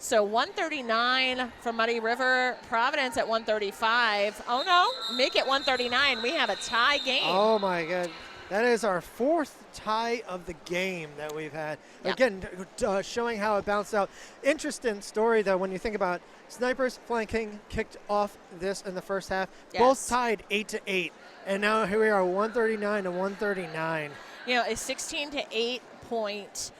So 139 for Muddy River, Providence at 135. Oh no, make it 139. We have a tie game. Oh my God. That is our 4th tie of the game that we've had. Yep. Again, showing how it bounced out. Interesting story though, when you think about Snipers, Flying King kicked off this in the first half. Yes. Both tied 8-8. And now here we are, 139 to 139. You know, a 16 to 8 point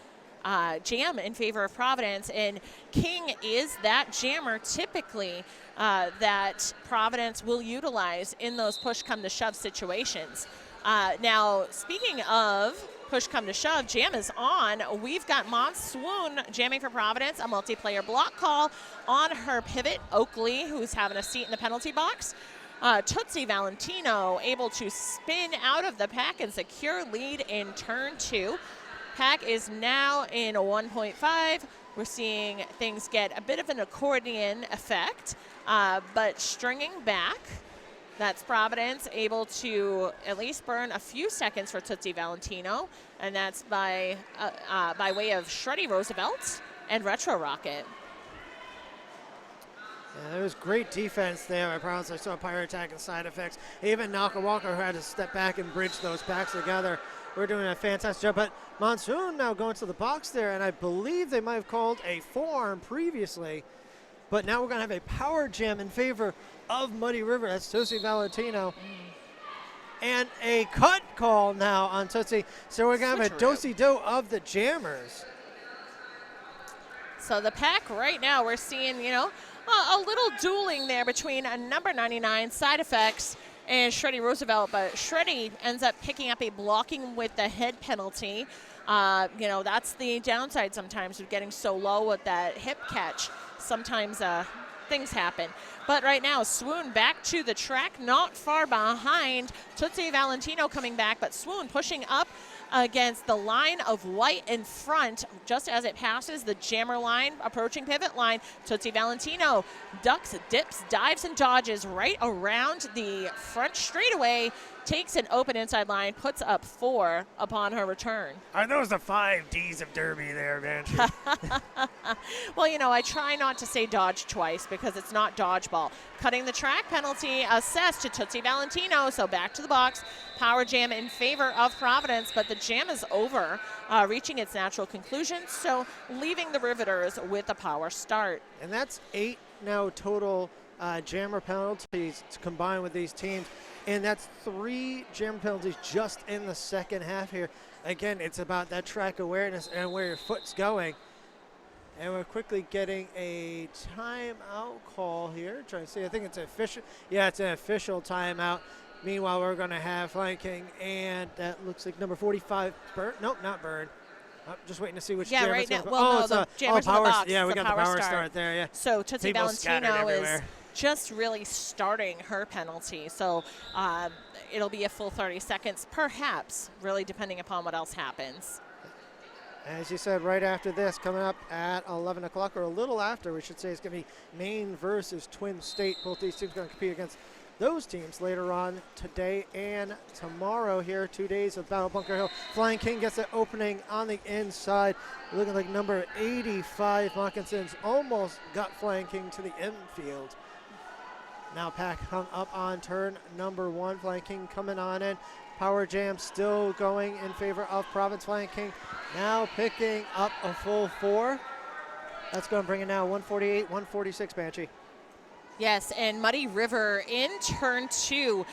jam in favor of Providence, and King is that jammer typically that Providence will utilize in those push come to shove situations. Now, speaking of push come to shove, jam is on. We've got Monsoon jamming for Providence, a multiplayer block call on her pivot. Oakley, who's having a seat in the penalty box. Tootsie Valentino able to spin out of the pack and secure lead in turn 2. Pack is now in a 1.5. We're seeing things get a bit of an accordion effect, but stringing back. That's Providence able to at least burn a few seconds for Tootsie Valentino, and that's by way of Shreddy Roosevelt and Retro Rocket. Yeah, there was great defense there by Providence. I saw Pirate Attack and side effects. Even Naka Walker had to step back and bridge those packs together. We're doing a fantastic job, but Monsoon now going to the box there, and I believe they might have called a forearm previously, but now we're going to have a power jam in favor of Muddy River. That's Tootsie Valentino. And a cut call now on Tootsie, so we're going to have a do-si-do of the jammers. So the pack right now, we're seeing, you know, a little dueling there between a number 99 side effects and Shreddy Roosevelt, but Shreddy ends up picking up a blocking with the head penalty. You know, that's the downside sometimes of getting so low with that hip catch. Sometimes things happen. But right now, Swoon back to the track, not far behind. Tootsie Valentino coming back, but Swoon pushing up against the line of white in front just as it passes the jammer line, approaching pivot line. Tootsie Valentino ducks, dips, dives, and dodges right around the front straightaway, takes an open inside line, puts up 4 upon her return. Are those the 5 Ds of Derby there, man? Well, you know, I try not to say dodge twice because it's not dodgeball. Cutting the track penalty assessed to Tootsie Valentino, so back to the box. Power jam in favor of Providence, but the jam is over, reaching its natural conclusion, so leaving the Riveters with a power start. And that's 8 now total jammer penalties to combine with these teams. And that's 3 jammer penalties just in the second half here. Again, it's about that track awareness and where your foot's going. And we're quickly getting a timeout call here. Trying to see, I think it's official. Yeah, it's an official timeout. Meanwhile, we're going to have Flying King, and that looks like number 45, Burn. Nope, not Burn. I'm just waiting to see which jammer right now. Gonna, well, no, the jammer's in the box. Yeah, we got the power start there, yeah. So Tootsie Valentino is just really starting her penalty. So it'll be a full 30 seconds, perhaps, really depending upon what else happens. As you said, right after this, coming up at 11 o'clock, or a little after, we should say, it's going to be Maine versus Twin State. Both these teams going to compete against those teams later on today and tomorrow here. 2 days of Battle Bunker Hill. Flying King gets the opening on the inside. Looking like number 85, Mockinson's almost got Flying King to the infield. Now Pack hung up on turn number 1. Flying King coming on in. Power Jam still going in favor of Providence. Flying King now picking up a full 4. That's going to bring it now 148, 146, Banshee. Yes, and Muddy River in turn 2.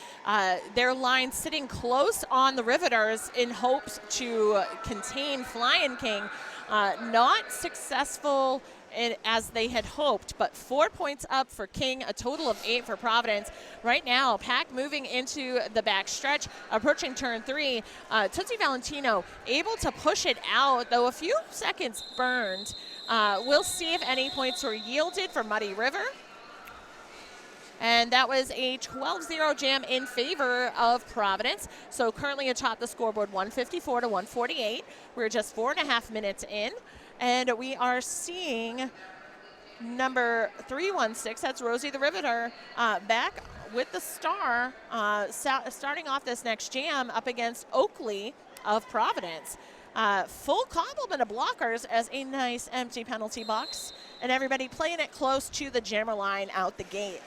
Their line sitting close on the Riveters in hopes to contain Flying King. Not successful as they had hoped, but 4 points up for King, a total of 8 for Providence. Right now, Pack moving into the back stretch, approaching turn 3. Tootsie Valentino able to push it out, though a few seconds burned. We'll see if any points were yielded for Muddy River. And that was a 12-0 jam in favor of Providence. So currently atop the scoreboard, 154 to 148. We're just 4.5 minutes in. And we are seeing number 316, that's Rosie the Riveter, back with the star, starting off this next jam up against Oakley of Providence. Full complement of blockers as a nice empty penalty box. And everybody playing it close to the jammer line out the gate.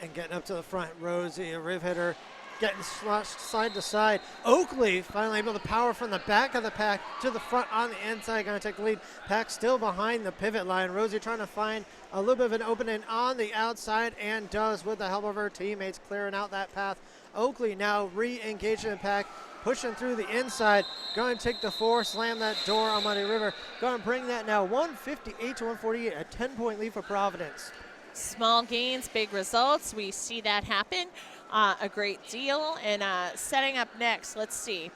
And getting up to the front, Rosie, a riv hitter, getting sloshed side to side. Oakley finally able to power from the back of the pack to the front on the inside, going to take the lead. Pack still behind the pivot line. Rosie trying to find a little bit of an opening on the outside and does with the help of her teammates clearing out that path. Oakley now re-engaging the pack, pushing through the inside, going to take the 4, slam that door on Muddy River. Going to bring that now 158 to 148, a 10-point lead for Providence. Small gains, big results. We see that happen a great deal. And setting up next, let's see.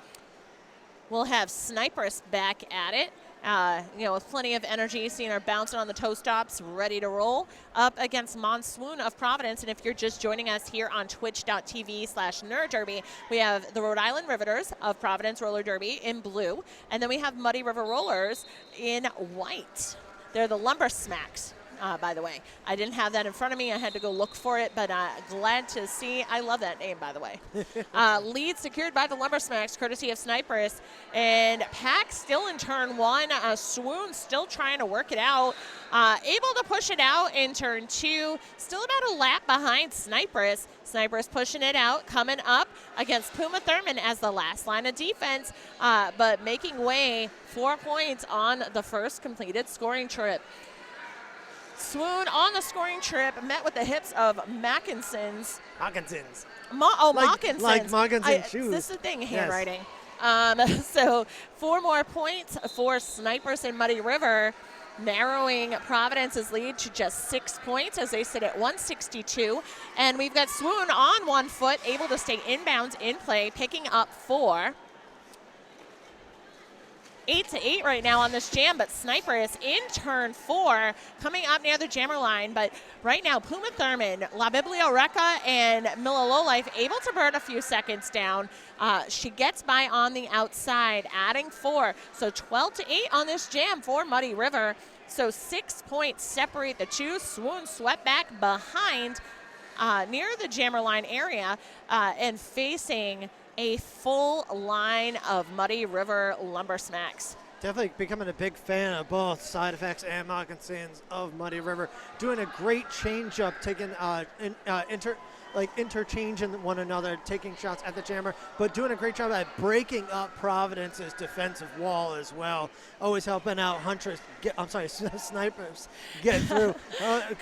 We'll have Snipers back at it. With plenty of energy, seeing her bouncing on the toe stops, ready to roll up against Monsoon of Providence. And if you're just joining us here on twitch.tv/Nerd Derby, we have the Rhode Island Riveters of Providence Roller Derby in blue. And then we have Muddy River Rollers in white. They're the Lumber Smacks. By the way, I didn't have that in front of me. I had to go look for it, but glad to see. I love that name, by the way. Lead secured by the Lumber Smacks, courtesy of Snipers. And Pack still in turn 1. Swoon still trying to work it out. Able to push it out in turn 2. Still about a lap behind Snipers. Snipers pushing it out, coming up against Puma Thurman as the last line of defense, but making way 4 points on the first completed scoring trip. Swoon on the scoring trip met with the hips of Mackinson's. Hawkinson's. Mockinson's. Like Mockinson's shoes. This is the thing, Yes. handwriting. So 4 more points for Snipers in Muddy River, narrowing Providence's lead to just 6 points as they sit at 162. And we've got Swoon on 1 foot, able to stay inbounds in play, picking up 4. 8-8 right now on this jam, but Sniper is in turn 4, coming up near the jammer line. But right now, Puma Thurman, La Biblioreca, and Mila Lowlife able to burn a few seconds down. She gets by on the outside, adding 4. So 12-8 on this jam for Muddy River. So 6 points separate the two. Swoon swept back behind near the jammer line area and facing a full line of Muddy River Lumber Smacks. Definitely becoming a big fan of both Side Effects and Moccasins of Muddy River. Doing a great change-up, taking interchanging one another, taking shots at the jammer, but doing a great job at breaking up Providence's defensive wall as well. Always helping out Snipers get through.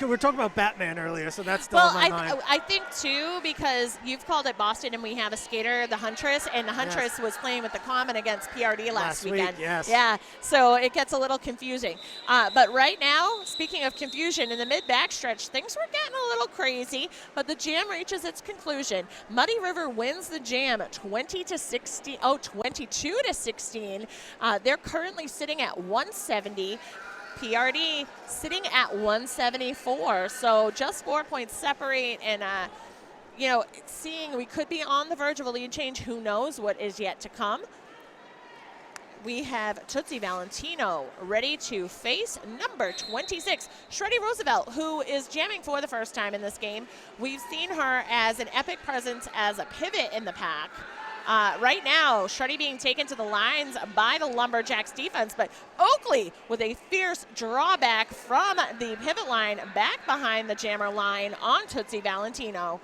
We're talking about Batman earlier, so that's still on my mind. I think, too, because you've called it Boston and we have a skater, the Huntress, and the Huntress was playing with the Common against PRD last weekend. Yes. Yeah, so it gets a little confusing. But right now, speaking of confusion, in the mid-backstretch, things were getting a little crazy, but the jam reaches its conclusion. Muddy River wins the jam 22 to 16. They're currently sitting at 170. PRD sitting at 174. So just 4 points separate, and seeing we could be on the verge of a lead change. Who knows what is yet to come? We have Tootsie Valentino ready to face number 26, Shreddy Roosevelt, who is jamming for the first time in this game. We've seen her as an epic presence as a pivot in the pack. Right now, Shreddy being taken to the lines by the Lumberjacks defense, but Oakley with a fierce drawback from the pivot line back behind the jammer line on Tootsie Valentino.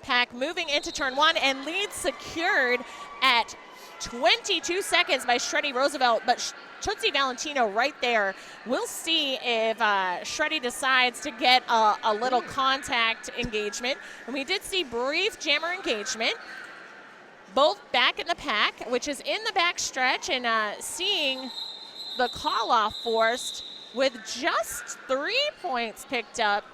Pack moving into turn 1 and lead secured at 22 seconds by Shreddy Roosevelt, but Tootsie Valentino right there. We'll see if Shreddy decides to get a little contact engagement. And we did see brief jammer engagement. Both back in the pack, which is in the back stretch, and seeing the call-off forced with just 3 points picked up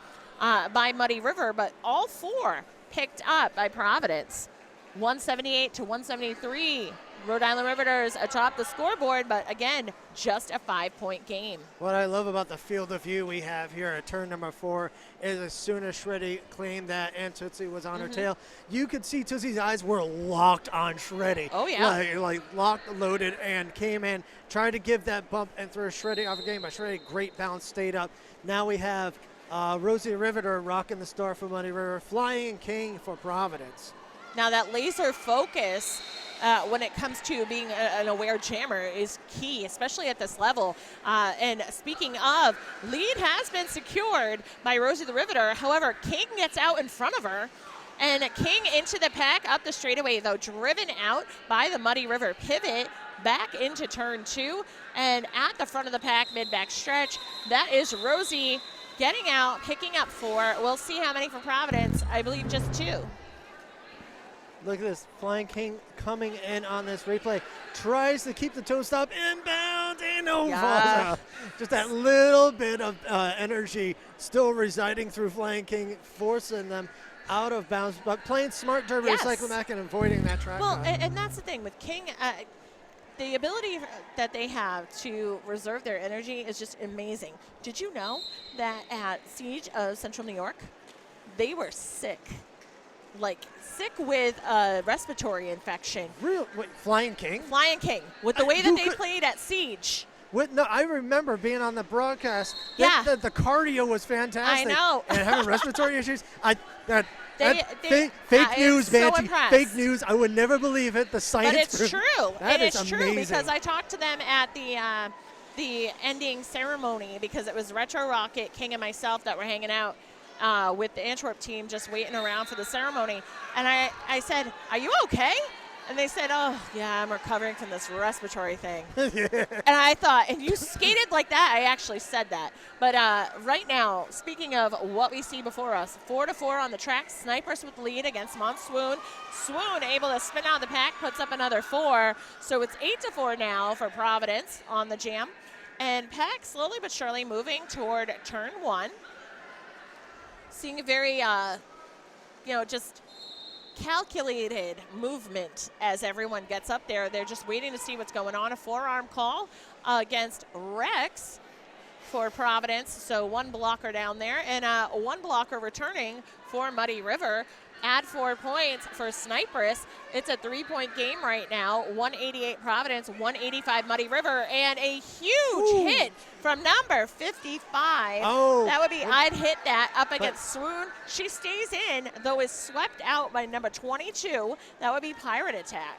by Muddy River, but all 4 picked up by Providence. 178 to 173. Rhode Island Riveters atop the scoreboard, but again, just a 5-point game. What I love about the field of view we have here at turn number 4 is as soon as Shreddy claimed that and Tootsie was on her tail, you could see Tootsie's eyes were locked on Shreddy. Oh, yeah. Like locked, loaded, and came in, tried to give that bump and throw Shreddy off the game, but Shreddy, great bounce, stayed up. Now we have Rosie Riveter rocking the star for Muddy River, Flying King for Providence. Now that laser focus when it comes to being an aware jammer is key, especially at this level. And speaking of, lead has been secured by Rosie the Riveter. However, King gets out in front of her. And King into the pack up the straightaway, though, driven out by the Muddy River pivot back into turn 2. And at the front of the pack, mid-back stretch, that is Rosie getting out, picking up 4. We'll see how many for Providence. I believe just 2. Look at this, Flying King coming in on this replay. Tries to keep the toe stop inbound and falls out. Just that little bit of energy still residing through Flying King, forcing them out of bounds, but playing smart to recycle back and avoiding that track. Well, and that's the thing with King. The ability that they have to reserve their energy is just amazing. Did you know that at Siege of Central New York, they were sick? Like sick with a respiratory infection. Real? Wait, Flying King? Flying King. With the way that they played at Siege. No, I remember being on the broadcast. Yeah. The cardio was fantastic. I know. And having respiratory issues. Fake news, so Banshee. impressed. Fake news. I would never believe it. The science. But it's true. That is true amazing. because I talked to them at the ending ceremony because it was Retro Rocket, King, and myself that were hanging out with the Antwerp team, just waiting around for the ceremony. And I said, "Are you okay?" And they said, "Oh, yeah, I'm recovering from this respiratory thing." And I thought, and you skated like that? I actually said that. But right now, speaking of what we see before us, 4-4 on the track. Snipers with the lead against Swoon. Swoon able to spin out the pack, puts up another 4. So it's 8-4 now for Providence on the jam. And Pack slowly but surely moving toward turn 1. Seeing a very, just calculated movement as everyone gets up there. They're just waiting to see what's going on. A forearm call against Rex for Providence. So 1 blocker down there and 1 blocker returning for Muddy River. Add 4 points for Sniperus. It's a 3-point game right now. 188 Providence, 185 Muddy River, and a huge hit from number 55. Oh. That would be, I'd hit that up against Swoon. She stays in, though is swept out by number 22. That would be Pirate Attack.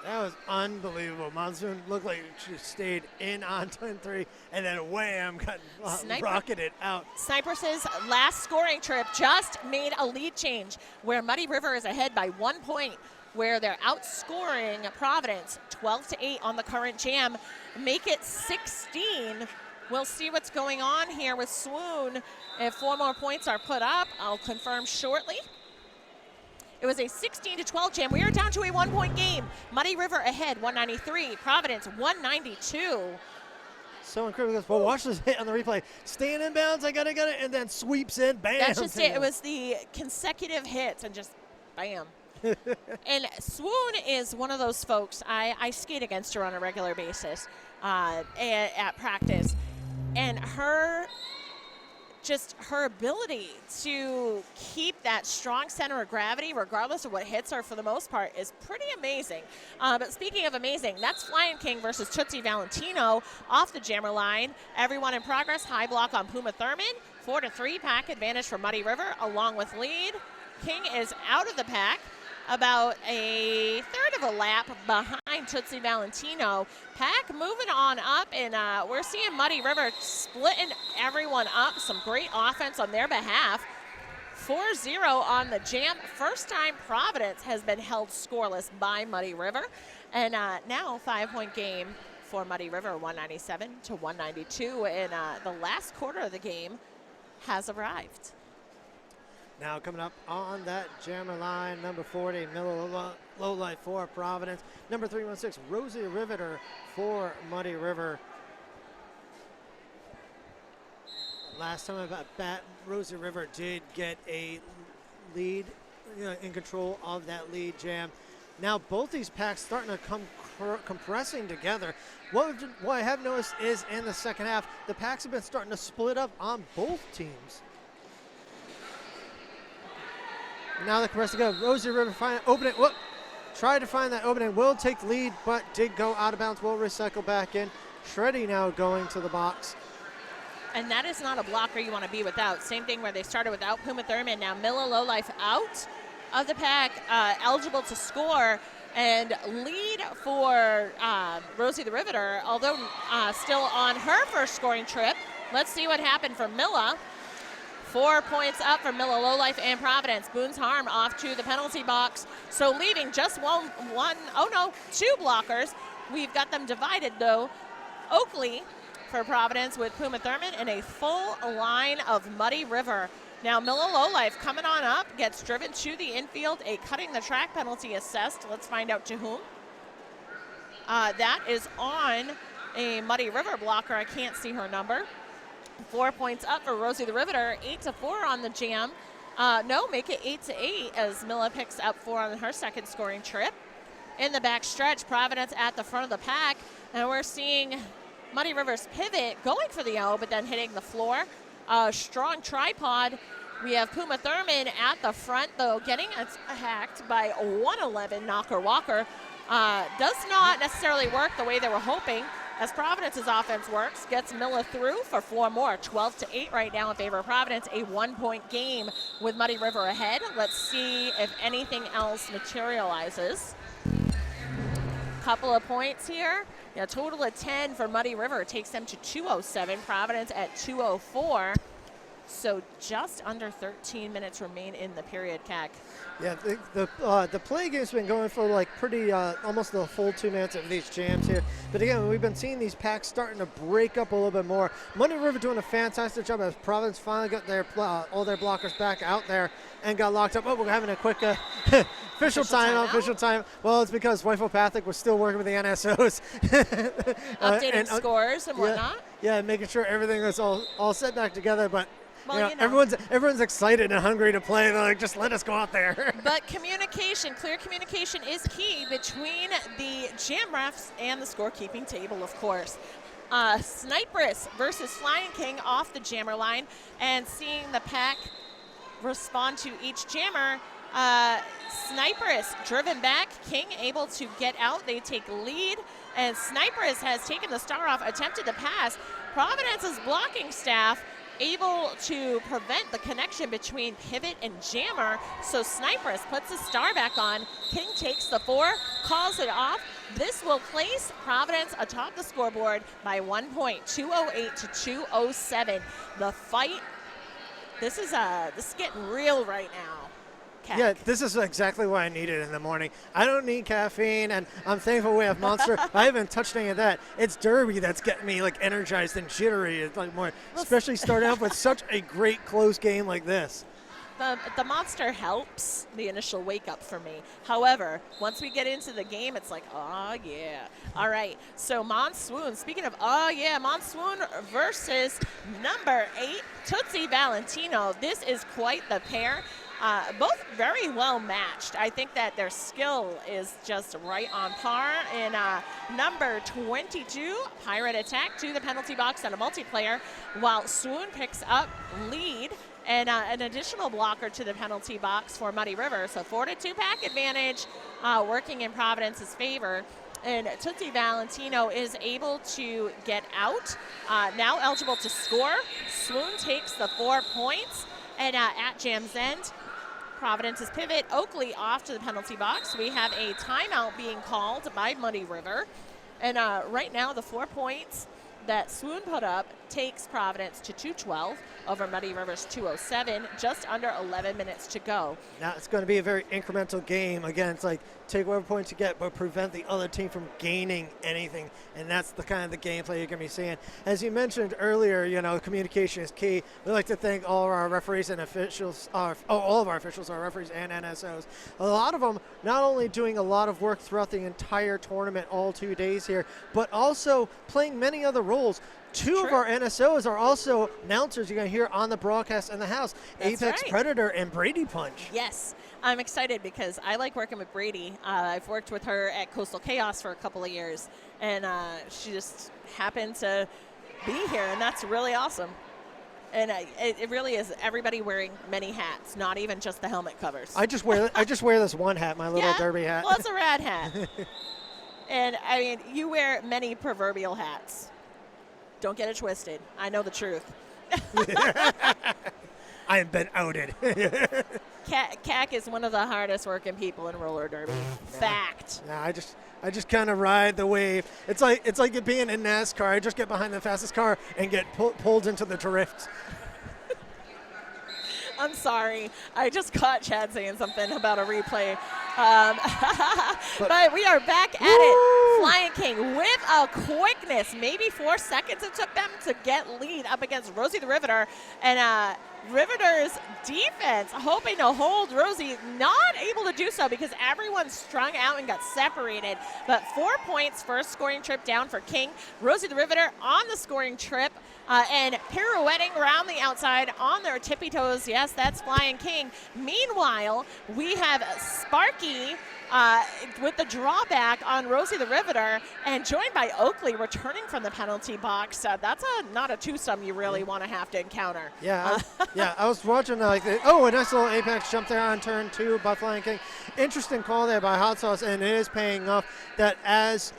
That was unbelievable. Monsoon looked like she stayed in on turn 3, and then wham, got rocketed out. Sniper's last scoring trip just made a lead change where Muddy River is ahead by 1 point, where they're outscoring Providence 12-8 on the current jam. Make it 16. We'll see what's going on here with Swoon. If 4 more points are put up, I'll confirm shortly. It was a 16-12 jam. We are down to a 1-point game. Muddy River ahead, 193. Providence, 192. So incredible. Well, watch this hit on the replay. Staying in bounds, I got it, and then sweeps in, bam. That's just it. It was the consecutive hits and just bam. And Swoon is one of those folks, I skate against her on a regular basis at practice. And her ability to keep that strong center of gravity, regardless of what hits her for the most part, is pretty amazing. But speaking of amazing, that's Flying King versus Tootsie Valentino off the jammer line. Everyone in progress, high block on Puma Thurman. 4-3 pack advantage for Muddy River along with lead. King is out of the pack. about a third of a lap behind Tootsie Valentino. Pack moving on up, and we're seeing Muddy River splitting everyone up. Some great offense on their behalf. 4-0 on the jam. First time Providence has been held scoreless by Muddy River. And now 5-point game for Muddy River, 197 to 192. And the last quarter of the game has arrived. Now coming up on that jammer line, number 40, Miller Lowlight for Providence. Number 316, Rosie Riveter for Muddy River. Last time I bet, Rosie River did get a lead, in control of that lead jam. Now both these packs starting to come compressing together. What I have noticed is in the second half, the packs have been starting to split up on both teams. Now the compressing go. Rosie River opening. Whoop! Tried to find that opening. Will take the lead, but did go out of bounds. Will recycle back in. Shreddy now going to the box. And that is not a blocker you want to be without. Same thing where they started without Puma Thurman. Now Miller Lowlife out of the pack, eligible to score. And lead for Rosie the Riveter, although still on her first scoring trip. Let's see what happened for Milla. 4 points up for Miller Lowlife and Providence. Boone's Harm off to the penalty box. So leaving just two blockers. We've got them divided though. Oakley for Providence with Puma Thurman and a full line of Muddy River. Now Miller Lowlife coming on up, gets driven to the infield, a cutting the track penalty assessed. Let's find out to whom. That is on a Muddy River blocker. I can't see her number. 4 points up for Rosie the Riveter, 8-4 on the jam. Make it 8-8 as Milla picks up 4 on her second scoring trip. In the back stretch, Providence at the front of the pack, and we're seeing Muddy River's pivot going for the O, but then hitting the floor. Strong tripod. We have Puma Thurman at the front, though, getting hacked by 111 Knocker Walker. Does not necessarily work the way they were hoping, as Providence's offense works. Gets Milla through for 4 more. 12-8 right now in favor of Providence. A 1-point game with Muddy River ahead. Let's see if anything else materializes. Couple of points here. A total of 10 for Muddy River. Takes them to 207. Providence at 204. So just under 13 minutes remain in the period, CAC. Yeah, the play game's been going for like pretty almost the full 2 minutes of these jams here. But again, we've been seeing these packs starting to break up a little bit more. Muddy River doing a fantastic job as Providence finally got their all their blockers back out there and got locked up. Oh, we're having a quick official time. Well, it's because Wifopathic was still working with the NSOs. Updating scores and whatnot. Yeah, making sure everything was all set back together. But well, everyone's excited and hungry to play. They're like, just let us go out there. But clear communication is key between the jam refs and the scorekeeping table, of course. Sniperus versus Flying King off the jammer line, and seeing the pack respond to each jammer. Sniperus driven back, King able to get out. They take lead, and Sniperus has taken the star off, attempted to pass. Providence's blocking staff able to prevent the connection between pivot and jammer, so Sniperus puts his star back on. King takes the 4, calls it off. This will place Providence atop the scoreboard by 1 point, 208 to 207. The fight, this is getting real right now. Yeah, this is exactly what I needed in the morning. I don't need caffeine, and I'm thankful we have Monster. I haven't touched any of that. It's Derby that's getting me like energized and jittery. It's like more, especially starting off with such a great close game like this. The Monster helps the initial wake up for me. However, once we get into the game, it's like, oh yeah. All right, so Monsoon, speaking of Monsoon versus number 8, Tootsie Valentino. This is quite the pair. Both very well matched. I think that their skill is just right on par. And number 22, Pirate Attack to the penalty box on a multiplayer, while Swoon picks up lead and an additional blocker to the penalty box for Muddy River. So 4-2 pack advantage working in Providence's favor. And Tootsie Valentino is able to get out, now eligible to score. Swoon takes the 4 points. And at Jam's end, Providence's pivot. Oakley off to the penalty box. We have a timeout being called by Muddy River. And right now, the 4 points that Swoon put up takes Providence to 212 over Muddy River's 207, just under 11 minutes to go. Now it's going to be a very incremental game. Again, it's like take whatever points you get, but prevent the other team from gaining anything. And that's the kind of the gameplay you're going to be seeing. As you mentioned earlier, communication is key. We like to thank all of our referees and officials, all of our officials, our referees and NSOs. A lot of them not only doing a lot of work throughout the entire tournament, all 2 days here, but also playing many other roles. Two of our NSOs are also announcers you're going to hear on the broadcast in the house. That's Apex right. Predator and Brady Punch. Yes, I'm excited because I like working with Brady. I've worked with her at Coastal Chaos for a couple of years, and she just happened to be here, and that's really awesome. And it really is everybody wearing many hats, not even just the helmet covers. I just wear this one hat, my little derby hat. Well, it's a rad hat. And, I mean, you wear many proverbial hats. Don't get it twisted. I know the truth. I have been outed. CAC is one of the hardest working people in roller derby. Fact. Yeah, I just kind of ride the wave. It's like it being in NASCAR. I just get behind the fastest car and get pulled into the drift. I'm sorry. I just caught Chad saying something about a replay. But we are back at it. Flying King with a quickness. Maybe 4 seconds it took them to get lead up against Rosie the Riveter. And Riveter's defense hoping to hold Rosie, not able to do so because everyone strung out and got separated. But 4 points, first scoring trip down for King. Rosie the Riveter on the scoring trip. And pirouetting around the outside on their tippy toes. Yes, that's Flying King. Meanwhile, we have Sparky with the drawback on Rosie the Riveter and joined by Oakley returning from the penalty box. That's not a twosome you really want to have to encounter. Yeah, I was watching a nice little apex jump there on turn 2 by Flying King. Interesting call there by Hot Sauce, and it is paying off that as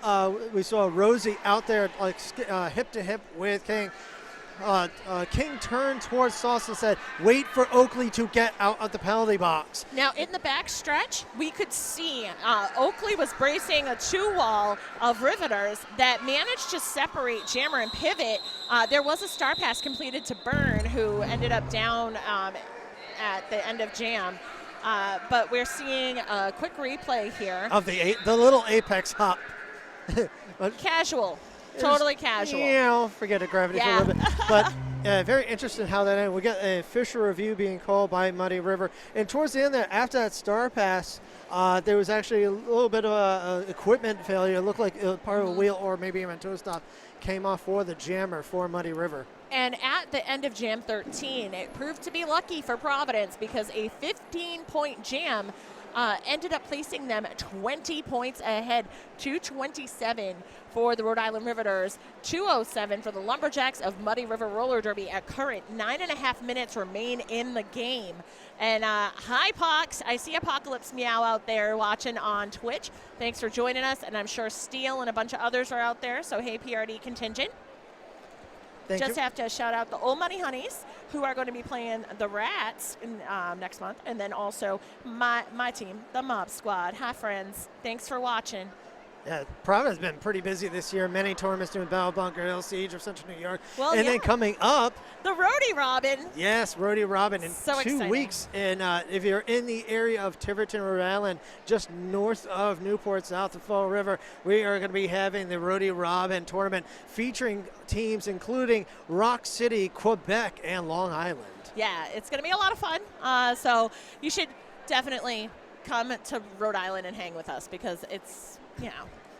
we saw Rosie out there like hip to hip with King. King turned towards Sauce and said, wait for Oakley to get out of the penalty box. Now, in the back stretch, we could see Oakley was bracing a 2-wall of Riveters that managed to separate Jammer and Pivot. There was a star pass completed to Byrne, who ended up down at the end of Jam. But we're seeing a quick replay here. Of the little apex hop. Casual. Totally casual. Forget it, gravity for a little bit. But very interesting how that ended. We got a Fisher review being called by Muddy River. And towards the end there, after that star pass, there was actually a little bit of equipment failure. It looked like part of a wheel or maybe even a toe stop came off for the jammer for Muddy River. And at the end of Jam 13, it proved to be lucky for Providence because a 15-point jam ended up placing them 20 points ahead, 227 for the Rhode Island Riveters, 207 for the Lumberjacks of Muddy River Roller Derby. At current 9.5 minutes remain in the game. And hi, Pox. I see Apocalypse Meow out there watching on Twitch. Thanks for joining us. And I'm sure Steele and a bunch of others are out there. So, hey, PRD contingent. Just have to shout out the Old Money Honeys, who are going to be playing the Rats next month. And then also my team, the Mob Squad. Hi, friends. Thanks for watching. Yeah, Providence has been pretty busy this year. Many tournaments doing Battle Bunker, Hill Siege of Central New York. Well, and then coming up, the Roadie Robin. Yes, Roadie Robin in so 2 exciting. weeks. And if you're in the area of Tiverton, Rhode Island, just north of Newport, south of Fall River, we are going to be having the Roadie Robin tournament featuring teams including Rock City, Quebec, and Long Island. Yeah, it's going to be a lot of fun. So you should definitely come to Rhode Island and hang with us because it's,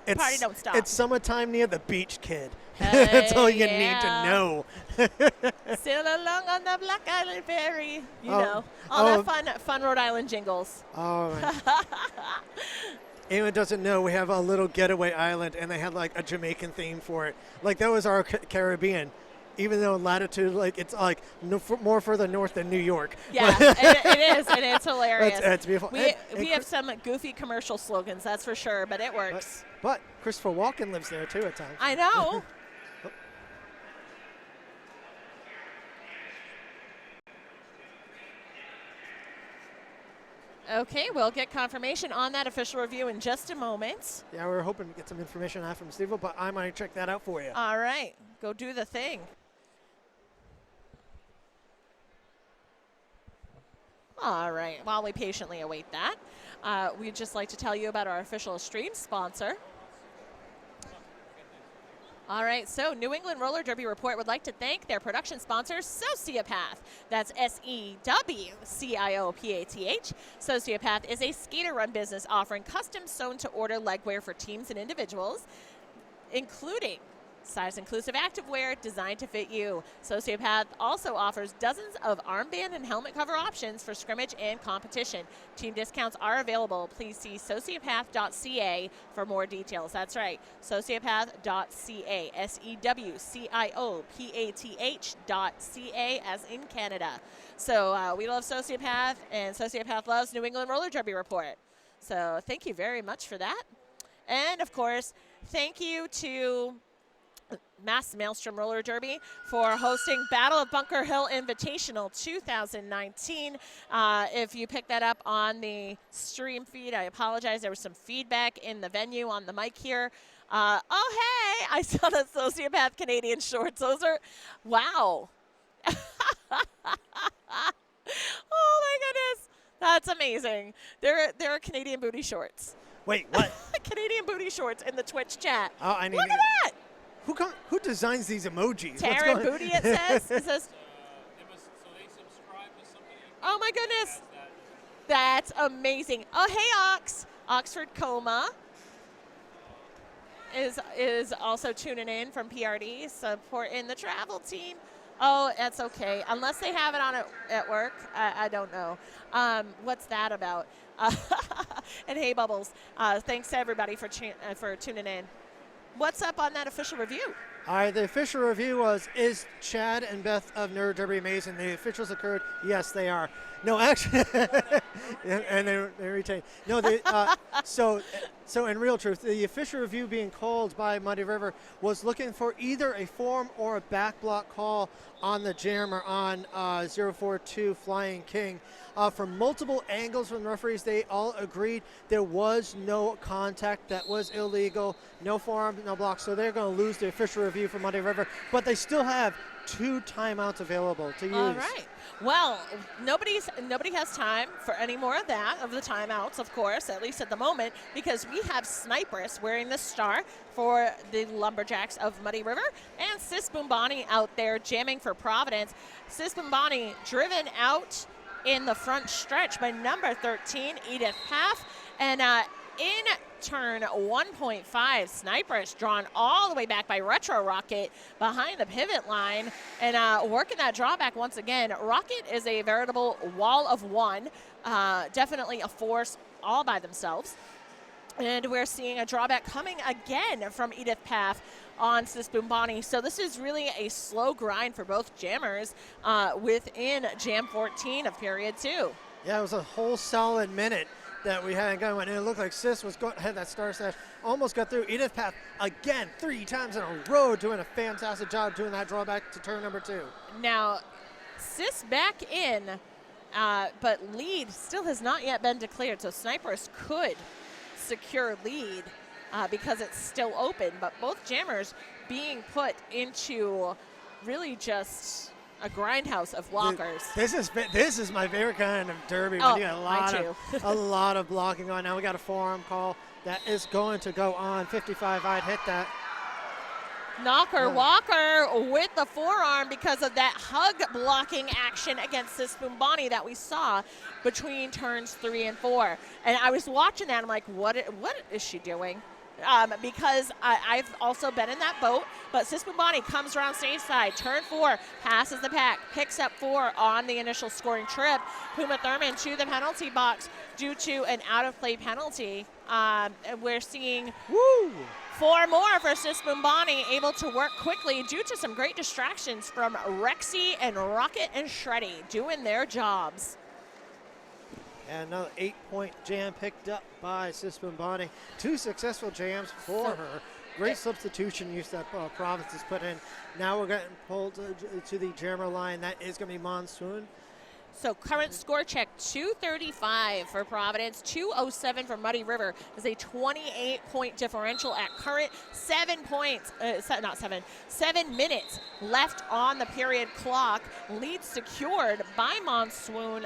party don't stop. It's summertime near the beach, kid. That's all you need to know. Sail along on the Black Island Ferry. All that fun Rhode Island jingles. All right. Anyone doesn't know, we have a little getaway island, and they had like a Jamaican theme for it. Like that was our Caribbean. Even though latitude, it's more further north than New York. Yeah, it is, and it's hilarious. It's beautiful. We have some goofy commercial slogans, that's for sure, but it works. But Christopher Walken lives there, too, at times. I know. Okay, we'll get confirmation on that official review in just a moment. Yeah, we were hoping to get some information on that from Steve, but I'm going to check that out for you. All right, go do the thing. All right, while we patiently await that, we'd just like to tell you about our official stream sponsor. All right, so New England Roller Derby Report would like to thank their production sponsor, Sociopath. That's SEWCIOPATH. Sociopath is a skater-run business offering custom sewn-to-order legwear for teams and individuals, including size-inclusive activewear designed to fit you. Sociopath also offers dozens of armband and helmet cover options for scrimmage and competition. Team discounts are available. Please see sociopath.ca for more details. That's right, sociopath.ca, SEWCIOPATH.ca as in Canada. So we love Sociopath, and Sociopath loves New England Roller Derby Report. So thank you very much for that. And of course, thank you to Mass Maelstrom Roller Derby for hosting Battle of Bunker Hill Invitational 2019. If you picked that up on the stream feed, I apologize. There was some feedback in the venue on the mic here. Oh, hey, I saw the Sociopath Canadian shorts. Those are, wow. Oh, my goodness. That's amazing. There are Canadian booty shorts. Wait, what? Canadian booty shorts in the Twitch chat. Oh, I need Look to at that. Who designs these emojis? Taryn Booty, it says. It says. So they subscribe to somebody. Oh my goodness, that's amazing. Oh hey Ox, Oxford Coma is also tuning in from PRD, supporting the travel team. Oh, that's okay. Unless they have it on at work, I don't know. What's that about? And hey Bubbles, thanks to everybody for tuning in. What's up on that official review? All right, the official review was, is Chad and Beth of Nerd Derby amazing? The officials occurred. Yes, they are. No, actually, and they retain. No, so in real truth, the official review being called by Muddy River was looking for either a form or a back block call on the jammer on 042 Flying King. From multiple angles from the referees, they all agreed there was no contact that was illegal, no forearm, no block, so they're going to lose the official review for Muddy River, but they still have 2 timeouts available to use. All right. Well, nobody has time for any more of that, of the timeouts, of course, at least at the moment, because we have Sniperus wearing the star for the Lumberjacks of Muddy River, and Sis Boombani out there jamming for Providence. Sis Boombani driven out in the front stretch by number 13, Edith Paff, and in turn 1.5, Sniperus drawn all the way back by Retro Rocket behind the pivot line and working that drawback once again. Rocket is a veritable wall of one, definitely a force all by themselves. And we're seeing a drawback coming again from Edith Paff on Sis Boombani. So this is really a slow grind for both jammers within Jam 14 of period 2. Yeah, it was a whole solid minute that we had going, and it looked like Sis had that star slash, almost got through. Edith Paff again 3 times in a row doing a fantastic job doing that drawback to turn number 2. Now, Sis back in, but lead still has not yet been declared, so Snipers could secure lead because it's still open, but both jammers being put into really just a grindhouse of blockers. This is my favorite kind of derby. Oh, We got a lot of blocking on. Now we got a forearm call that is going to go on 55. I'd hit that. Knocker Walker with the forearm because of that hug blocking action against Sis Boombani that we saw between turns 3 and 4. And I was watching that. I'm like, what is she doing? Because I've also been in that boat, but Sis Boombani comes around stage side, turn 4, passes the pack, picks up 4 on the initial scoring trip. Puma Thurman to the penalty box due to an out-of-play penalty. We're seeing 4 more for Sis Boombani, able to work quickly due to some great distractions from Rexy and Rocket and Shreddy doing their jobs. And another 8-point jam picked up by Sis Boombani. 2 successful jams for her. Great substitution use that Providence has put in. Now we're getting pulled to the jammer line. That is going to be Monsoon. So current score check, 235 for Providence, 207 for Muddy River. Is a 28-point differential at current. 7 minutes left on the period clock. Lead secured by Monsoon.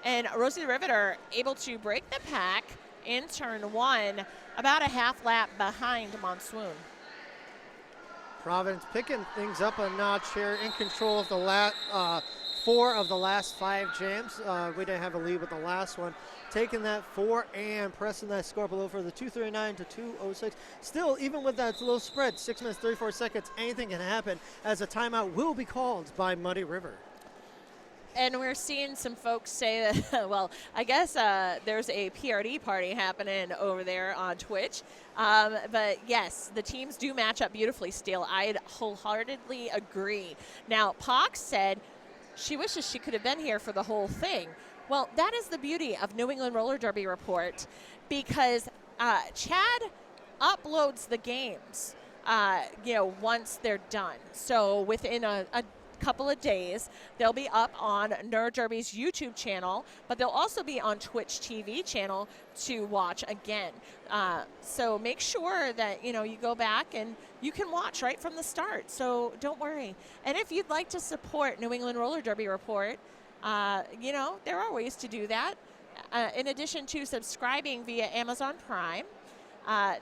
And Rosie the Riveter able to break the pack in turn 1, about a half lap behind Monsoon. Providence picking things up a notch here, in control of the 4 of the last 5 jams. We didn't have a lead with the last one. Taking that 4 and pressing that score below for the 239 to 206. Still, even with that little spread, 6 minutes, 34 seconds, anything can happen as a timeout will be called by Muddy River. And we're seeing some folks say that, well, I guess there's a PRD party happening over there on Twitch. But yes, the teams do match up beautifully still. I'd wholeheartedly agree. Now, Pox said she wishes she could have been here for the whole thing. Well, that is the beauty of New England Roller Derby Report, because Chad uploads the games, once they're done. So within a couple of days, they'll be up on Nerd Derby's YouTube channel, but they'll also be on Twitch TV channel to watch again. So make sure that you go back and you can watch right from the start. So don't worry. And if you'd like to support New England Roller Derby Report, there are ways to do that. In addition to subscribing via Amazon Prime,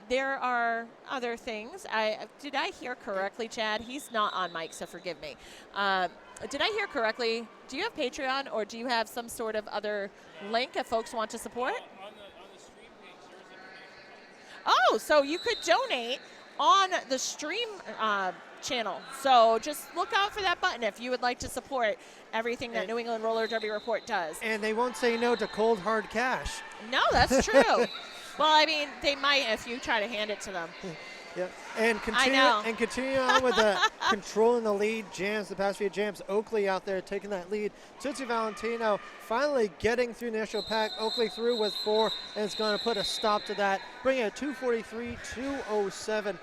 there are other things. Did I hear correctly, Chad? He's not on mic, so forgive me. Did I hear correctly? Do you have Patreon, or do you have some sort of other link if folks want to support? On the stream page, there's information. Oh, so you could donate on the stream channel. So just look out for that button if you would like to support everything that New England Roller Derby Report does. And they won't say no to cold, hard cash. No, that's true. Well, I mean, they might if you try to hand it to them. Yeah, and continue on with the controlling the lead jams, the past few jams. Oakley out there taking that lead. Tootsie Valentino finally getting through the initial pack. Oakley through with 4, and it's going to put a stop to that, bringing it 243, 207.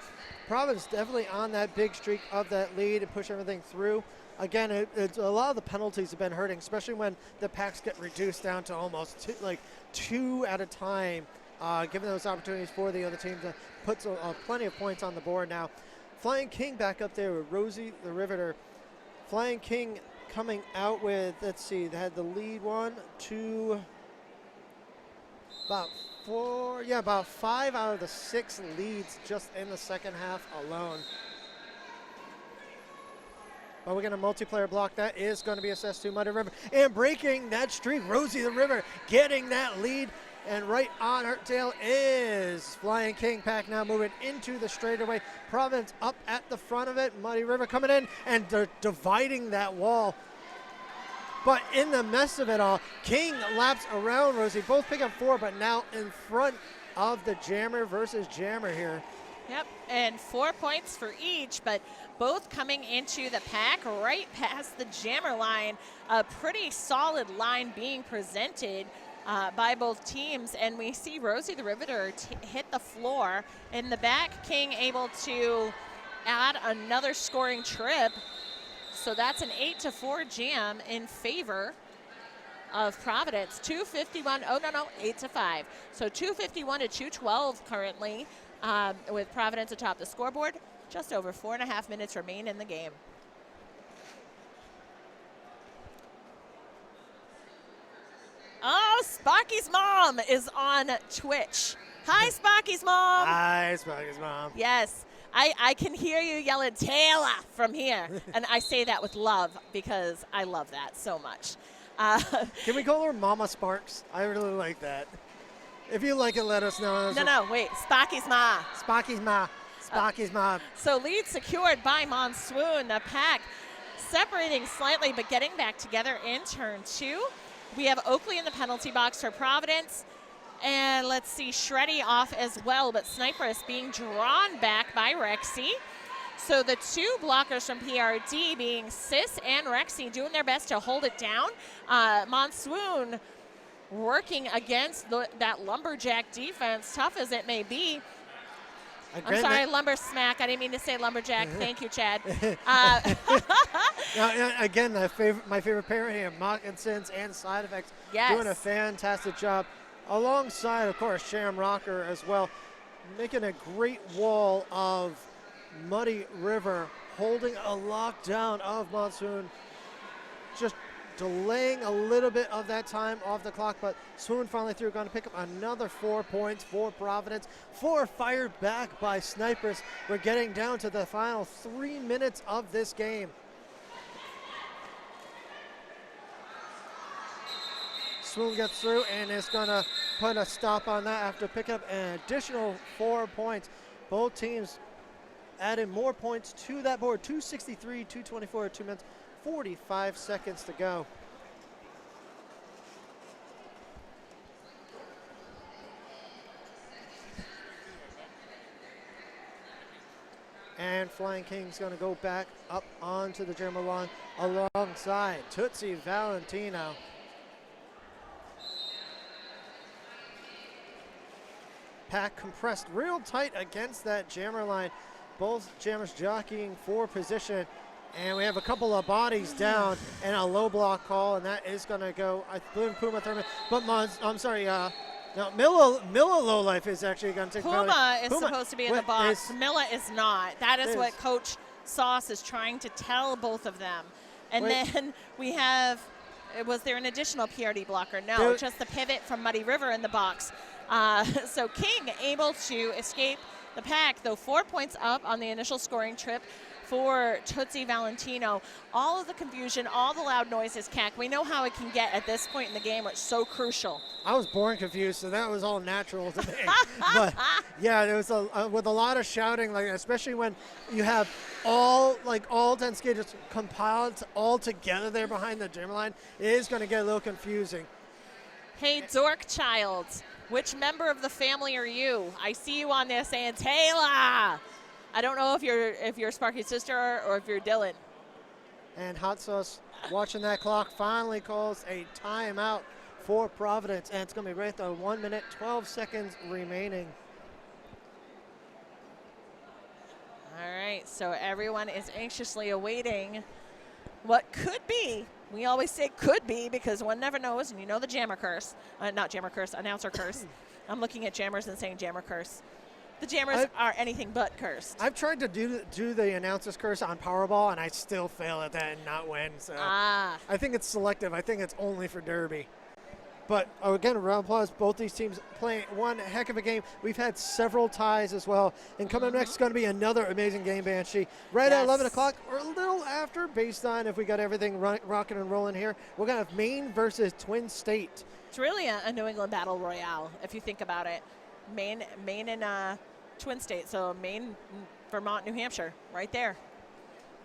Providence definitely on that big streak of that lead and push everything through. Again, it's a lot of the penalties have been hurting, especially when the packs get reduced down to almost two at a time. Giving those opportunities for the other team to put plenty of points on the board now. Flying King back up there with Rosie the Riveter. Flying King coming out with, let's see, they had the lead 1, 2, about 4, about 5 out of the 6 leads just in the second half alone. But we're going to multiplayer block. That is going to be assessed to Muddy River. And breaking that streak, Rosie the River getting that lead. And right on her tail is Flying King. Pack now moving into the straightaway. Providence up at the front of it. Muddy River coming in, and they're dividing that wall. But in the mess of it all, King laps around Rosie. Both pick up 4, but now in front of the Jammer versus Jammer here. Yep, and 4 points for each, but both coming into the pack right past the Jammer line. A pretty solid line being presented by both teams, and we see Rosie the Riveter hit the floor in the back. King able to add another scoring trip, so that's an 8-4 jam in favor of Providence. 251, 8-5. So 251 to 212 currently, with Providence atop the scoreboard. Just over 4.5 minutes remain in the game. Oh, Sparky's mom is on Twitch. Hi, Sparky's mom. Hi, Sparky's mom. Yes, I can hear you yelling Taylor from here. And I say that with love because I love that so much. Can we call her Mama Sparks? I really like that. If you like it, let us know. No, wait. Sparky's ma. Sparky's ma. Sparky's ma. So lead secured by Monsoon. The pack separating slightly but getting back together in turn 2. We have Oakley in the penalty box for Providence. And let's see, Shreddy off as well, but Sniper is being drawn back by Rexy. So the 2 blockers from PRD being Sis and Rexy doing their best to hold it down. Monsoon working against that Lumberjack defense, tough as it may be. I'm sorry, Lumber Smack. I didn't mean to say Lumberjack. Thank you, Chad. Now, again, my favorite pair here, Moccasins and Side Effects, Yes. doing a fantastic job. Alongside, of course, Shamrocker as well, making a great wall of Muddy River, holding a lockdown of Monsoon, just delaying a little bit of that time off the clock, but Swoon finally through, going to pick up another 4 points for Providence. 4 fired back by Snipers. We're getting down to the final 3 minutes of this game. Swoon gets through and is going to put a stop on that after picking up an additional 4 points. Both teams adding more points to that board. 263, 224, 2 minutes, 45 seconds to go. And Flying King's going to go back up onto the German line alongside Tootsie Valentino. Pack compressed real tight against that jammer line. Both jammers jockeying for position. And we have a couple of bodies down and a low block call, and that is going to go, I believe, Puma Thurman. But no, Milla Lowlife is actually going to take Puma is supposed to be in the box. Milla is not. That is what is. Coach Sauce is trying to tell both of them. And then we have, was there an additional PRD blocker? No, just the pivot from Muddy River in the box. So King able to escape the pack, though 4 points up on the initial scoring trip for Tootsie Valentino. All of the confusion, all the loud noises, Cac, we know how it can get at this point in the game, which is so crucial. I was born confused, so that was all natural to me. But yeah, there was with a lot of shouting, like especially when you have all 10 skaters compiled all together there behind the gym line, it is going to get a little confusing. Hey, Dork Child, which member of the family are you? I see you on there saying Taylor. I don't know if you're Sparky's sister or if you're Dylan. And Hot Sauce, watching that clock, finally calls a timeout for Providence, and it's going to be right there, 1 minute, 12 seconds remaining. All right, so everyone is anxiously awaiting what could be. We always say could be because one never knows, and you know the jammer curse. Not jammer curse, announcer curse. I'm looking at jammers and saying jammer curse. The jammers are anything but cursed. I've tried to do the announcer's curse on Powerball, and I still fail at that and not win. So I think it's selective. I think it's only for Derby. But again, a round of applause. Both these teams playing one heck of a game. We've had several ties as well. And coming up next is going to be another amazing game, Banshee. Right at 11 o'clock or a little after, based on if we got everything rocking and rolling here. We're going to have Maine versus Twin State. It's really a New England battle royale, if you think about it. Maine and Twin State. So Maine, Vermont, New Hampshire, right there.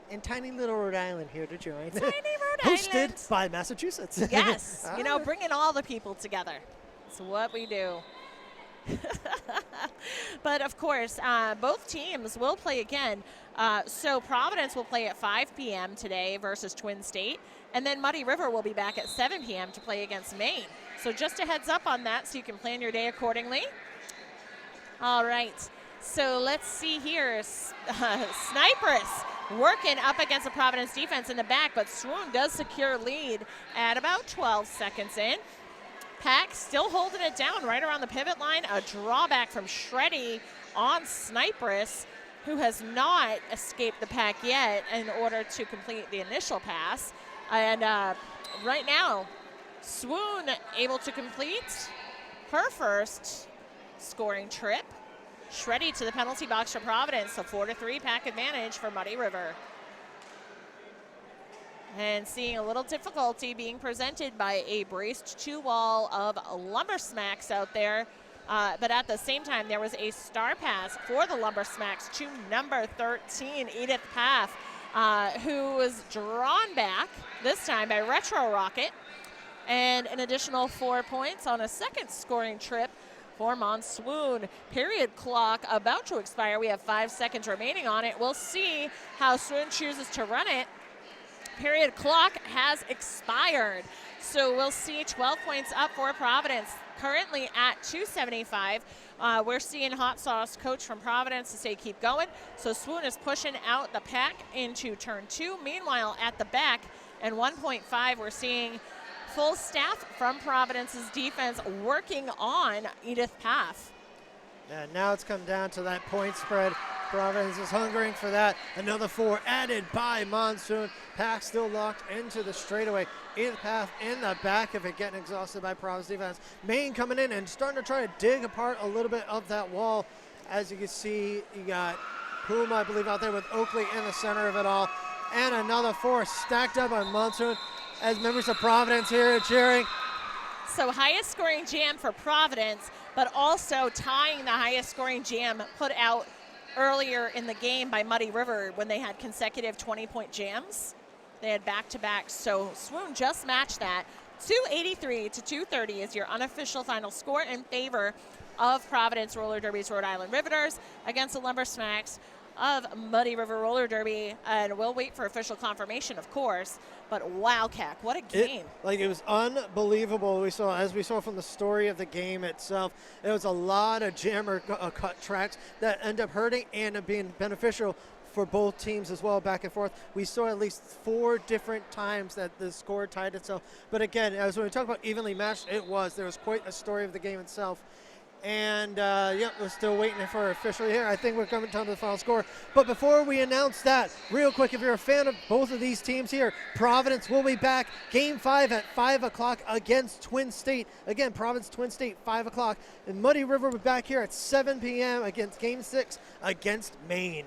And tiny little Rhode Island here to join. Tiny Rhode Island. Hosted by Massachusetts. Yes. You know, bringing all the people together. It's what we do. But, of course, both teams will play again. So Providence will play at 5 p.m. today versus Twin State. And then Muddy River will be back at 7 p.m. to play against Maine. So just a heads up on that so you can plan your day accordingly. All right. So let's see here. Snipers working up against the Providence defense in the back, but Swoon does secure lead at about 12 seconds in. Pack still holding it down right around the pivot line. A drawback from Shreddy on Snipers, who has not escaped the pack yet in order to complete the initial pass. And right now, Swoon able to complete her first scoring trip. Shreddy to the penalty box for Providence, so 4-3 pack advantage for Muddy River. And seeing a little difficulty being presented by a braced 2-wall of Lumber Smacks out there. But at the same time, there was a star pass for the Lumber Smacks to number 13, Edith Paff, who was drawn back, this time by Retro Rocket. And an additional 4 points on a second scoring trip for Monsoon. Period clock about to expire. We have 5 seconds remaining on it. We'll see how Swoon chooses to run it. Period clock has expired. So we'll see 12 points up for Providence, currently at 275. We're seeing Hot Sauce, coach from Providence, to say keep going. So Swoon is pushing out the pack into turn 2. Meanwhile, at the back and 1.5, we're seeing full staff from Providence's defense working on Edith Path. And now it's come down to that point spread. Providence is hungering for that. Another 4 added by Monsoon. Pack still locked into the straightaway. Edith Path in the back of it, getting exhausted by Providence defense. Maine coming in and starting to try to dig apart a little bit of that wall. As you can see, you got Puma, I believe, out there with Oakley in the center of it all. And another 4 stacked up on Monsoon as members of Providence here cheering. So highest scoring jam for Providence, but also tying the highest scoring jam put out earlier in the game by Muddy River when they had consecutive 20-point jams. They had back-to-back, so Swoon just matched that. 283 to 230 is your unofficial final score in favor of Providence Roller Derby's Rhode Island Riveters against the Lumber Smacks of Muddy River Roller Derby, and we'll wait for official confirmation, of course. But wow, Cac, what a game! It was unbelievable. As we saw from the story of the game itself, it was a lot of jammer cut tracks that end up hurting and being beneficial for both teams as well, back and forth. We saw at least 4 different times that the score tied itself. But again, as when we talk about evenly matched, there was quite a story of the game itself. And we're still waiting for officially here. I think we're coming down to the final score. But before we announce that, real quick, if you're a fan of both of these teams here, Providence will be back Game 5 at 5 o'clock against Twin State. Again, Providence, Twin State, 5 o'clock. And Muddy River will be back here at 7 p.m. against Game 6 against Maine.